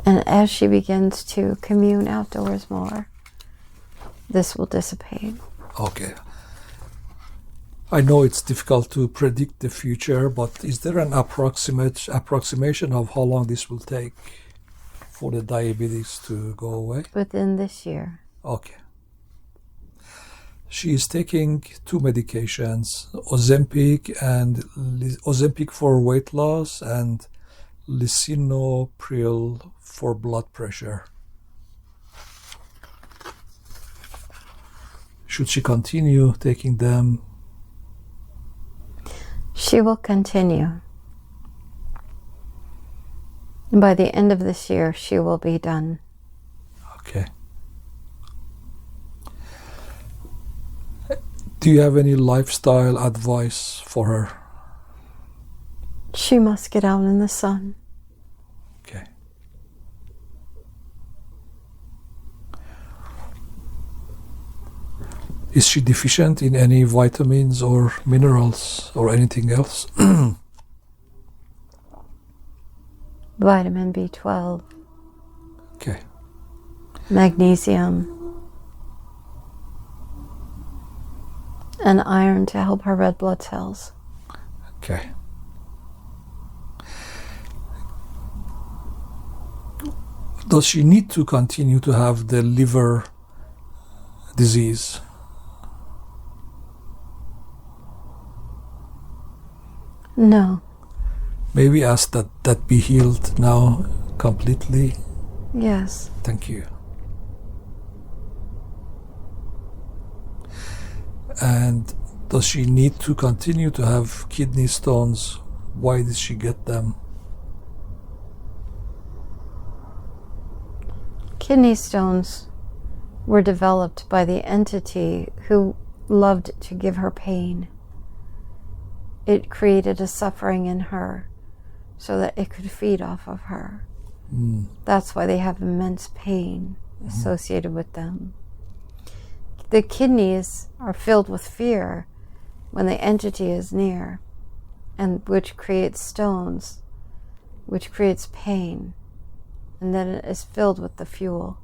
and as she begins to commune outdoors more, this will dissipate. Okay. I know it's difficult to predict the future, but is there an approximation of how long this will take for the diabetes to go away? Within this year. Okay. She is taking 2 medications, Ozempic for weight loss and lisinopril for blood pressure. Should she continue taking them? She will continue. And by the end of this year, she will be done. Okay. Do you have any lifestyle advice for her? She must get out in the sun. Okay. Is she deficient in any vitamins or minerals or anything else? Vitamin B12, Okay. magnesium, and iron to help her red blood cells. Okay. Does she need to continue to have the liver disease? No. Maybe ask that be healed now completely. Yes. Thank you. And does she need to continue to have kidney stones? Why did she get them? Kidney stones were developed by the entity who loved to give her pain. It created a suffering in her so that it could feed off of her. That's why they have immense pain associated with them. The kidneys are filled with fear when the entity is near, and which creates stones, which creates pain, and then it is filled with the fuel.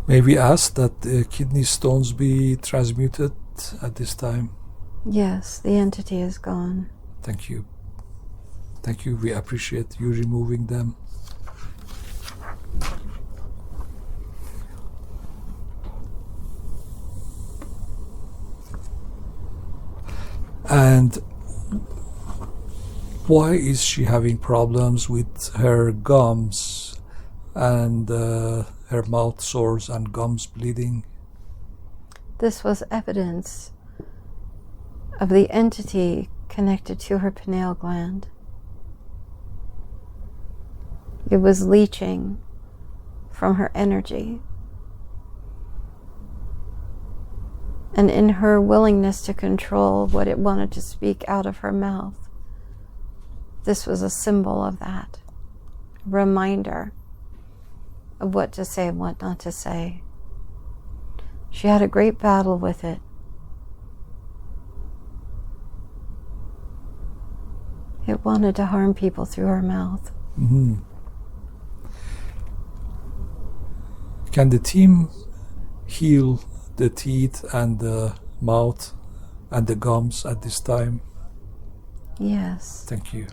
Maybe ask that the kidney stones be transmuted at this time. Yes, the entity is gone. Thank you. Thank you. We appreciate you removing them. And why is she having problems with her gums and her mouth sores and gums bleeding? This was evidence of the entity connected to her pineal gland. It was leaching from her energy. And in her willingness to control what it wanted to speak out of her mouth, this was a symbol of that, a reminder of what to say and what not to say. She had a great battle with it. It wanted to harm people through her mouth. Mm-hmm. Can the team heal the teeth and the mouth and the gums at this time? Yes. Thank you.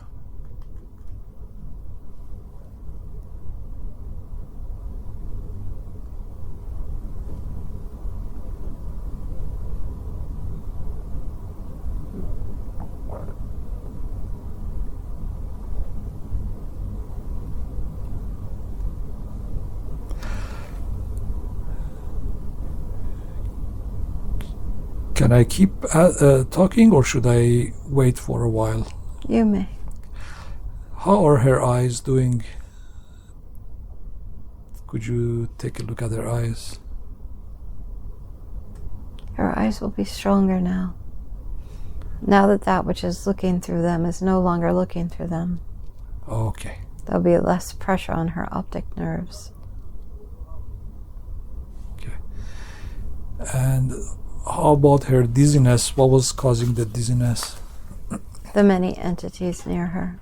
Can I keep talking, or should I wait for a while? You may. How are her eyes doing? Could you take a look at her eyes? Her eyes will be stronger now. Now that that which is looking through them is no longer looking through them. Okay. There'll be less pressure on her optic nerves. Okay. And how about her dizziness? What was causing the dizziness? The many entities near her,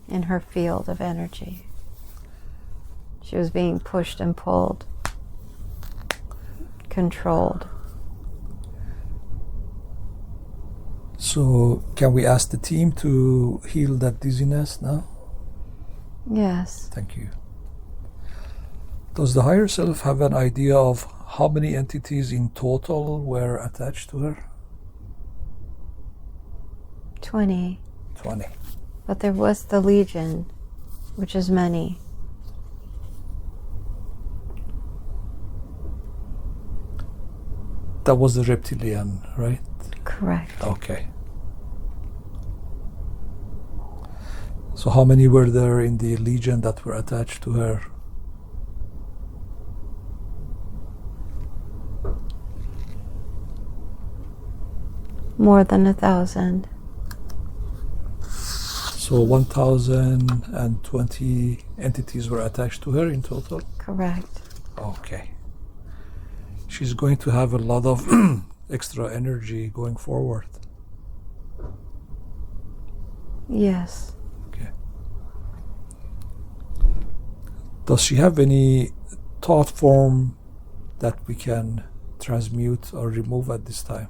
in her field of energy. She was being pushed and pulled, controlled. So can we ask the team to heal that dizziness now? Yes. Thank you. Does the higher self have an idea of how many entities in total were attached to her? 20. 20. But there was the Legion, which is many. That was the Reptilian, right? Correct. Okay. So how many were there in the Legion that were attached to her? More than 1,000. So 1,020 entities were attached to her in total? Correct. Okay. She's going to have a lot of extra energy going forward. Yes. Okay. Does she have any thought form that we can transmute or remove at this time?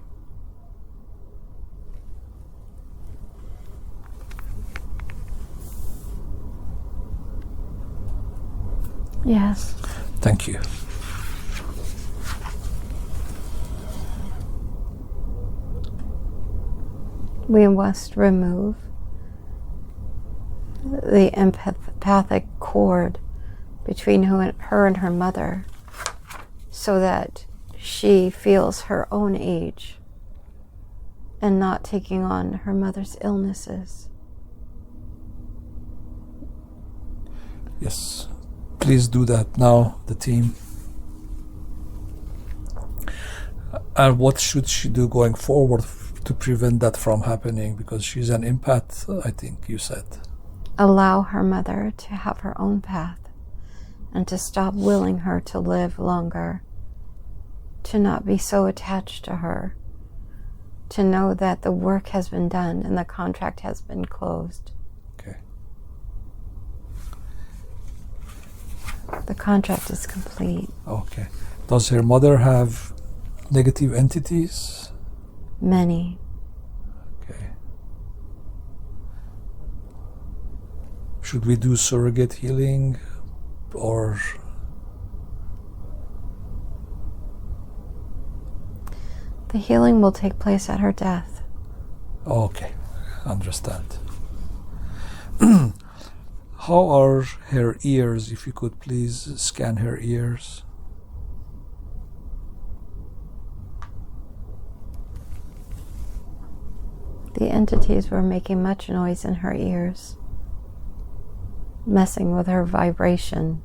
Yes. Thank you. We must remove the empathic cord between her and her mother so that she feels her own age and not taking on her mother's illnesses. Yes. Please do that now, the team. And what should she do going forward to prevent that from happening? Because she's an empath, I think you said. Allow her mother to have her own path and to stop willing her to live longer, to not be so attached to her, to know that the work has been done and the contract has been closed. Okay. The contract is complete. Okay. Does her mother have negative entities? Many. Okay. Should we do surrogate healing or? The healing will take place at her death. Okay, understand. How are her ears? If you could please scan her ears. The entities were making much noise in her ears, messing with her vibration.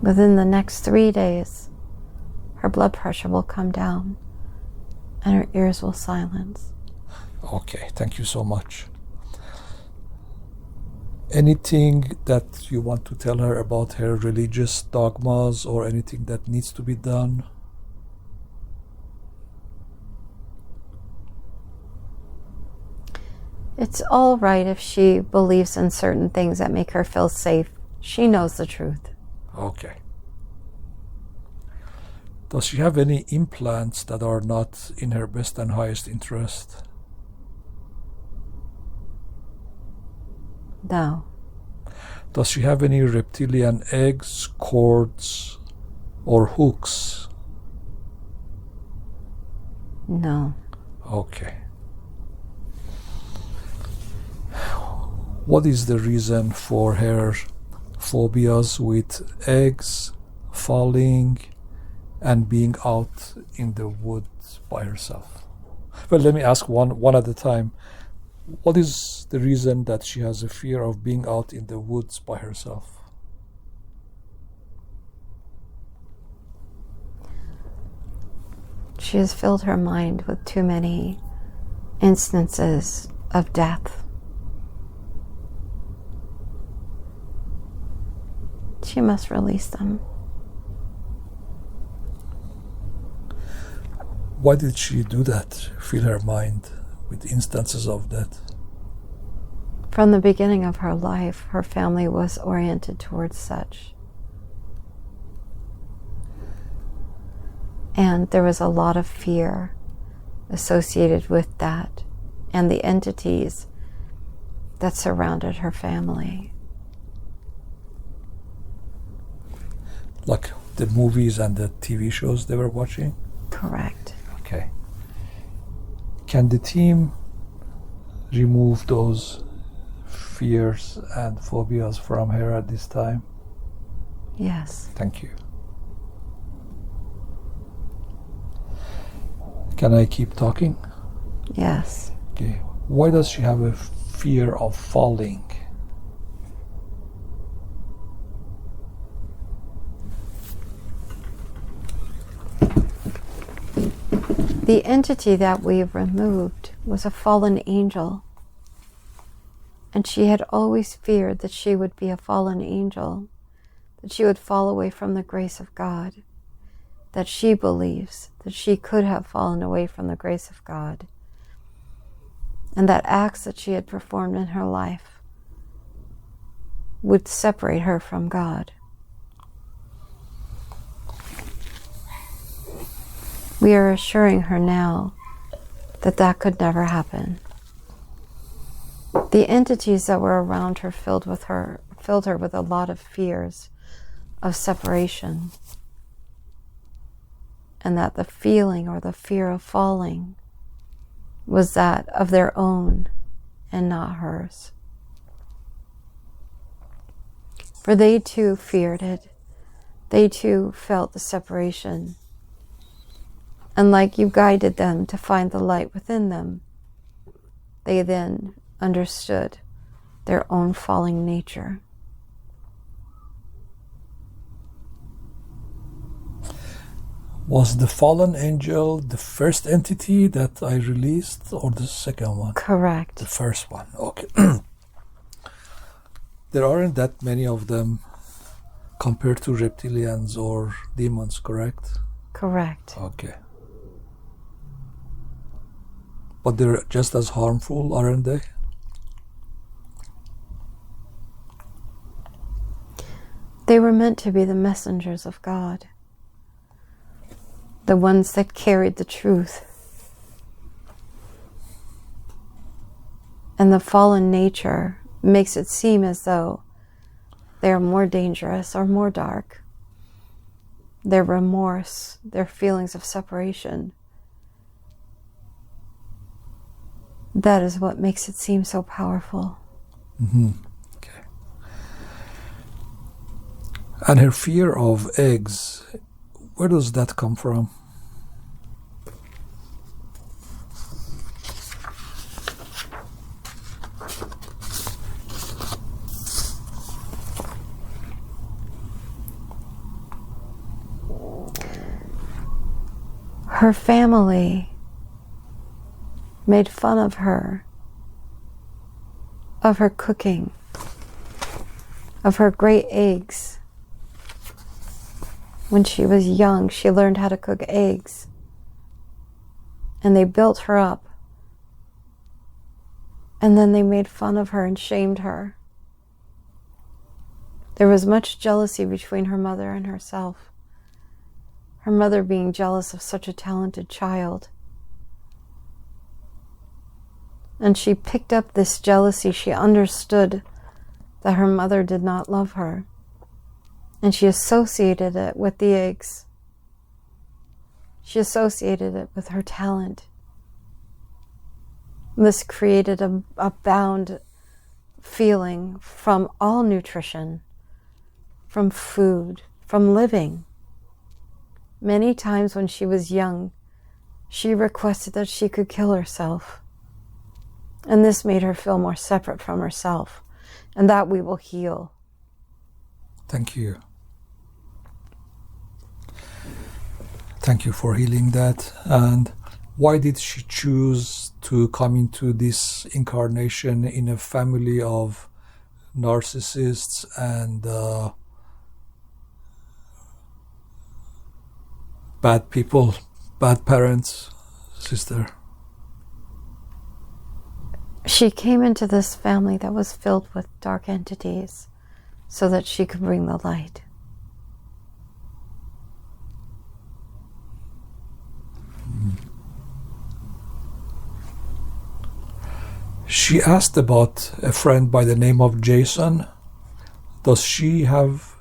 Within the next 3 days, her blood pressure will come down and her ears will silence. Okay, thank you so much. Anything that you want to tell her about her religious dogmas or anything that needs to be done? It's all right if she believes in certain things that make her feel safe. She knows the truth. Okay. Does she have any implants that are not in her best and highest interest? No. Does she have any reptilian eggs, cords, or hooks? No. Okay. What is the reason for her phobias with eggs, falling, and being out in the woods by herself? Well, let me ask one at a time. What is the reason that she has a fear of being out in the woods by herself? She has filled her mind with too many instances of death. She must release them. Why did she do that? Fill her mind with instances of that? From the beginning of her life, her family was oriented towards such. And there was a lot of fear associated with that and the entities that surrounded her family. Like the movies and the TV shows they were watching? Correct. Okay. Can the team remove those fears and phobias from her at this time? Yes. Thank you. Can I keep talking? Yes. Okay. Why does she have a fear of falling? The entity that we removed was a fallen angel. And she had always feared that she would be a fallen angel, that she would fall away from the grace of God, that she believes that she could have fallen away from the grace of God, and that acts that she had performed in her life would separate her from God. We are assuring her now that that could never happen. The entities that were around her filled her with a lot of fears of separation, and that the feeling or the fear of falling was that of their own and not hers. For they too feared it. They too felt the separation. And like you guided them to find the light within them, they then understood their own falling nature. Was the fallen angel the first entity that I released or the second one? Correct. The first one, okay. There aren't that many of them compared to reptilians or demons, correct? Correct. Okay. But they're just as harmful, aren't they? They were meant to be the messengers of God, the ones that carried the truth. And the fallen nature makes it seem as though they are more dangerous or more dark. Their remorse, their feelings of separation, that is what makes it seem so powerful. Mm-hmm. Okay. And her fear of eggs, where does that come from? Her family made fun of her cooking, of her great eggs. When she was young, she learned how to cook eggs, and they built her up, and then they made fun of her and shamed her. There was much jealousy between her mother and herself, her mother being jealous of such a talented child. And she picked up this jealousy. She understood that her mother did not love her. And she associated it with the eggs. She associated it with her talent. This created a bound feeling from all nutrition, from food, from living. Many times when she was young, she requested that she could kill herself. And this made her feel more separate from herself, and that we will heal. Thank you. Thank you for healing that. And why did she choose to come into this incarnation in a family of narcissists and bad people, bad parents, sister? She came into this family that was filled with dark entities so that she could bring the light. She asked about a friend by the name of Jason. Does she have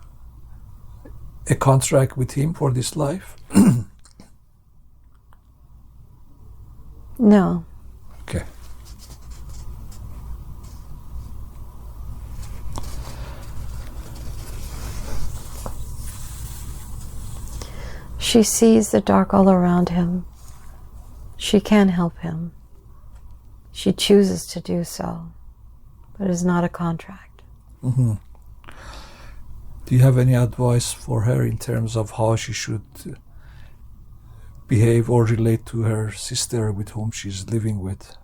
a contract with him for this life? No. Okay. She sees the dark all around him. She can help him. She chooses to do so, but it is not a contract. Mm-hmm. Do you have any advice for her in terms of how she should behave or relate to her sister with whom she's living with?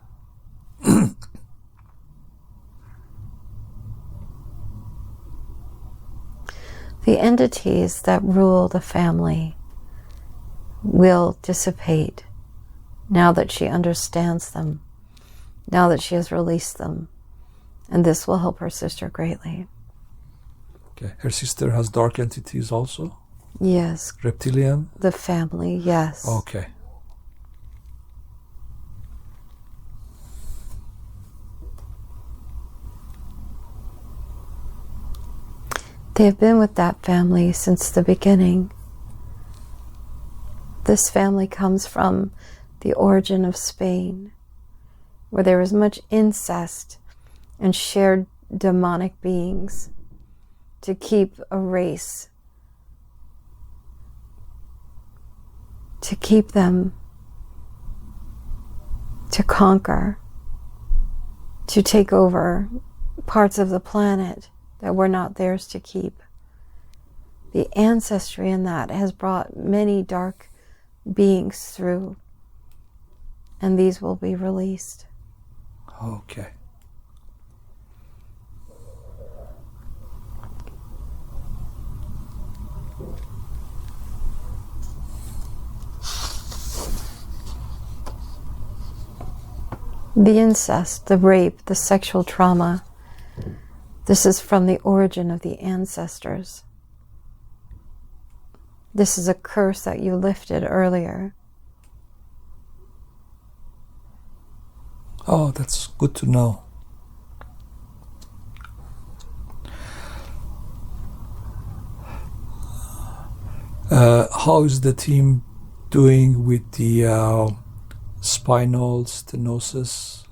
The entities that rule the family will dissipate now that she understands them, now that she has released them, and this will help her sister greatly. Okay. Her sister has dark entities also? Yes. Reptilian? The family, yes. Okay. They have been with that family since the beginning. This family comes from the origin of Spain, where there was much incest and shared demonic beings to keep a race, to keep them, to conquer, to take over parts of the planet that were not theirs to keep. The ancestry in that has brought many dark beings through, and these will be released. Okay. The incest, the rape, the sexual trauma, this is from the origin of the ancestors. This is a curse that you lifted earlier. Oh, that's good to know. How is the team doing with the spinal stenosis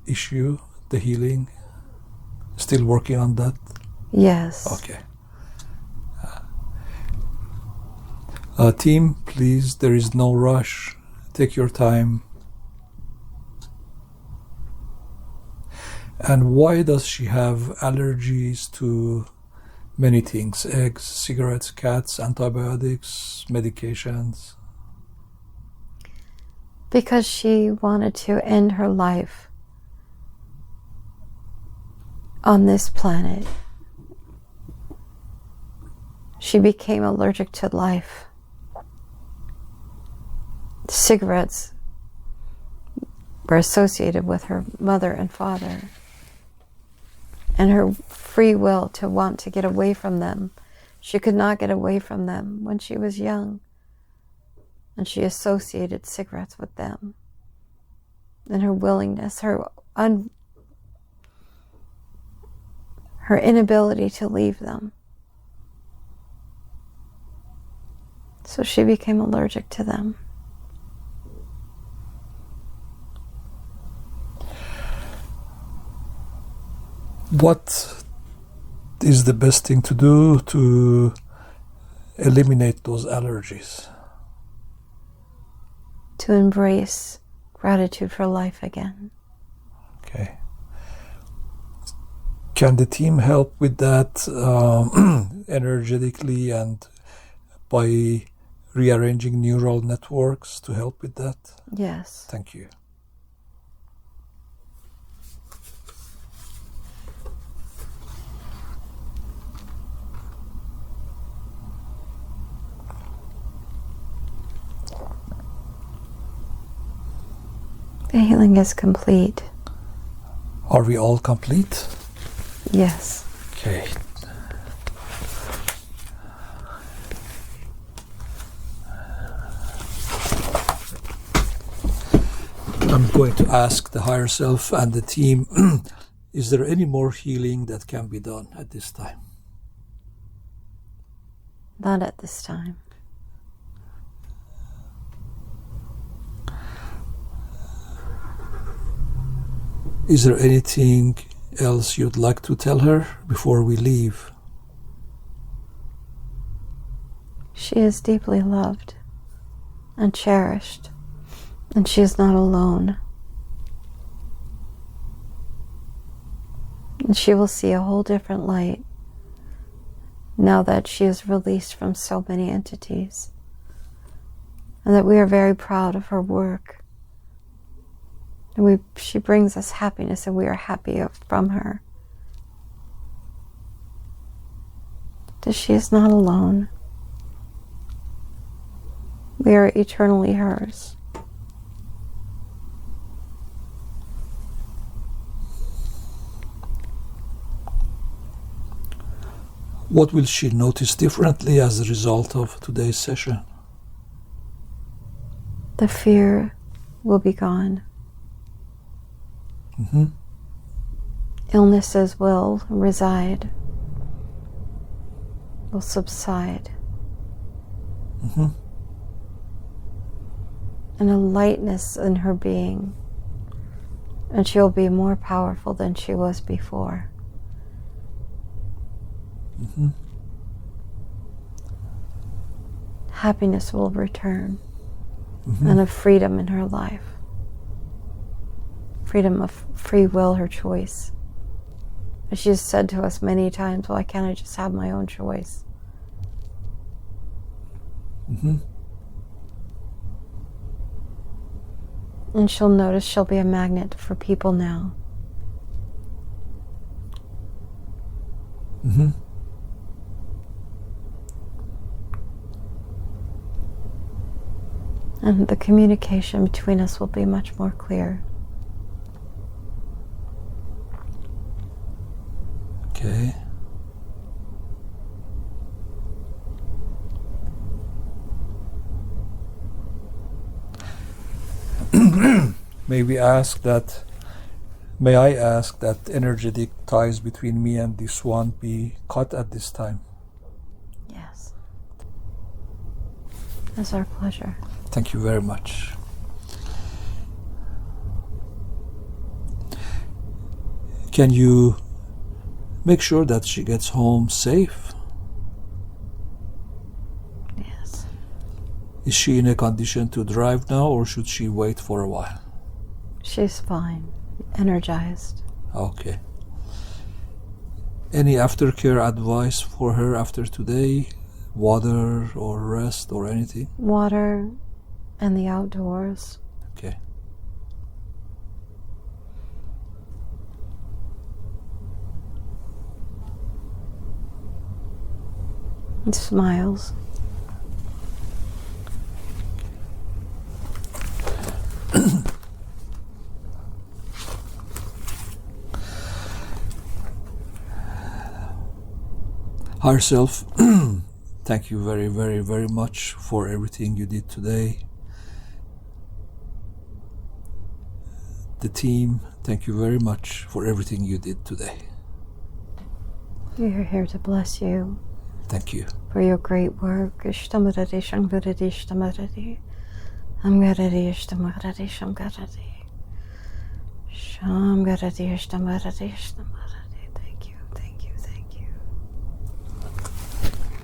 issue, the healing? Still working on that? Yes. Okay. Team, please, there is no rush. Take your time. And why does she have allergies to many things? Eggs, cigarettes, cats, antibiotics, medications? Because she wanted to end her life on this planet. She became allergic to life. Cigarettes were associated with her mother and father, and her free will to want to get away from them. She could not get away from them when she was young, and she associated cigarettes with them. And her willingness, her inability to leave them. So she became allergic to them. What is the best thing to do to eliminate those allergies? To embrace gratitude for life again. Okay. Can the team help with that energetically and by rearranging neural networks to help with that? Yes. Thank you. The healing is complete. Are we all complete? Yes. Okay. I'm going to ask the higher self and the team, is there any more healing that can be done at this time? Not at this time. Is there anything else you'd like to tell her before we leave? She is deeply loved and cherished, and she is not alone. And she will see a whole different light now that she is released from so many entities, and that we are very proud of her work. And she brings us happiness, and we are happy from her. That she is not alone. We are eternally hers. What will she notice differently as a result of today's session? The fear will be gone. Mm-hmm. Illnesses will reside, will subside. Mm-hmm. And a lightness in her being. And she'll be more powerful than she was before. Mm-hmm. Happiness will return. Mm-hmm. And a freedom in her life. Freedom of free will, her choice. As she's said to us many times, why can't I just have my own choice? Mm-hmm. And she'll notice she'll be a magnet for people now. Mm-hmm. And the communication between us will be much more clear. Okay. May I ask that energetic ties between me and this one be cut at this time? Yes. It's our pleasure. Thank you very much. Can you make sure that she gets home safe? Yes. Is she in a condition to drive now, or should she wait for a while? She's fine. Energized. Okay. Any aftercare advice for her after today? Water or rest or anything? Water and the outdoors. Okay. And smiles. Higher Self, thank you very, very, very much for everything you did today. The team, thank you very much for everything you did today. We are here to bless you. Thank you. For your great work. Ishtamaradi, shangaradi, ishtamaradi. Amgaradi, ishtamaradi, shamgaradi. Shamgaradi, ishtamaradi, ishtamaradi. Thank you, thank you, thank you.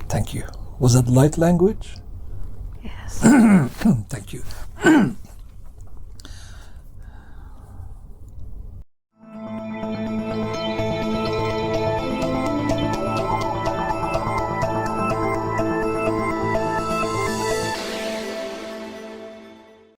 Thank you. Was that light language? Yes. Thank you.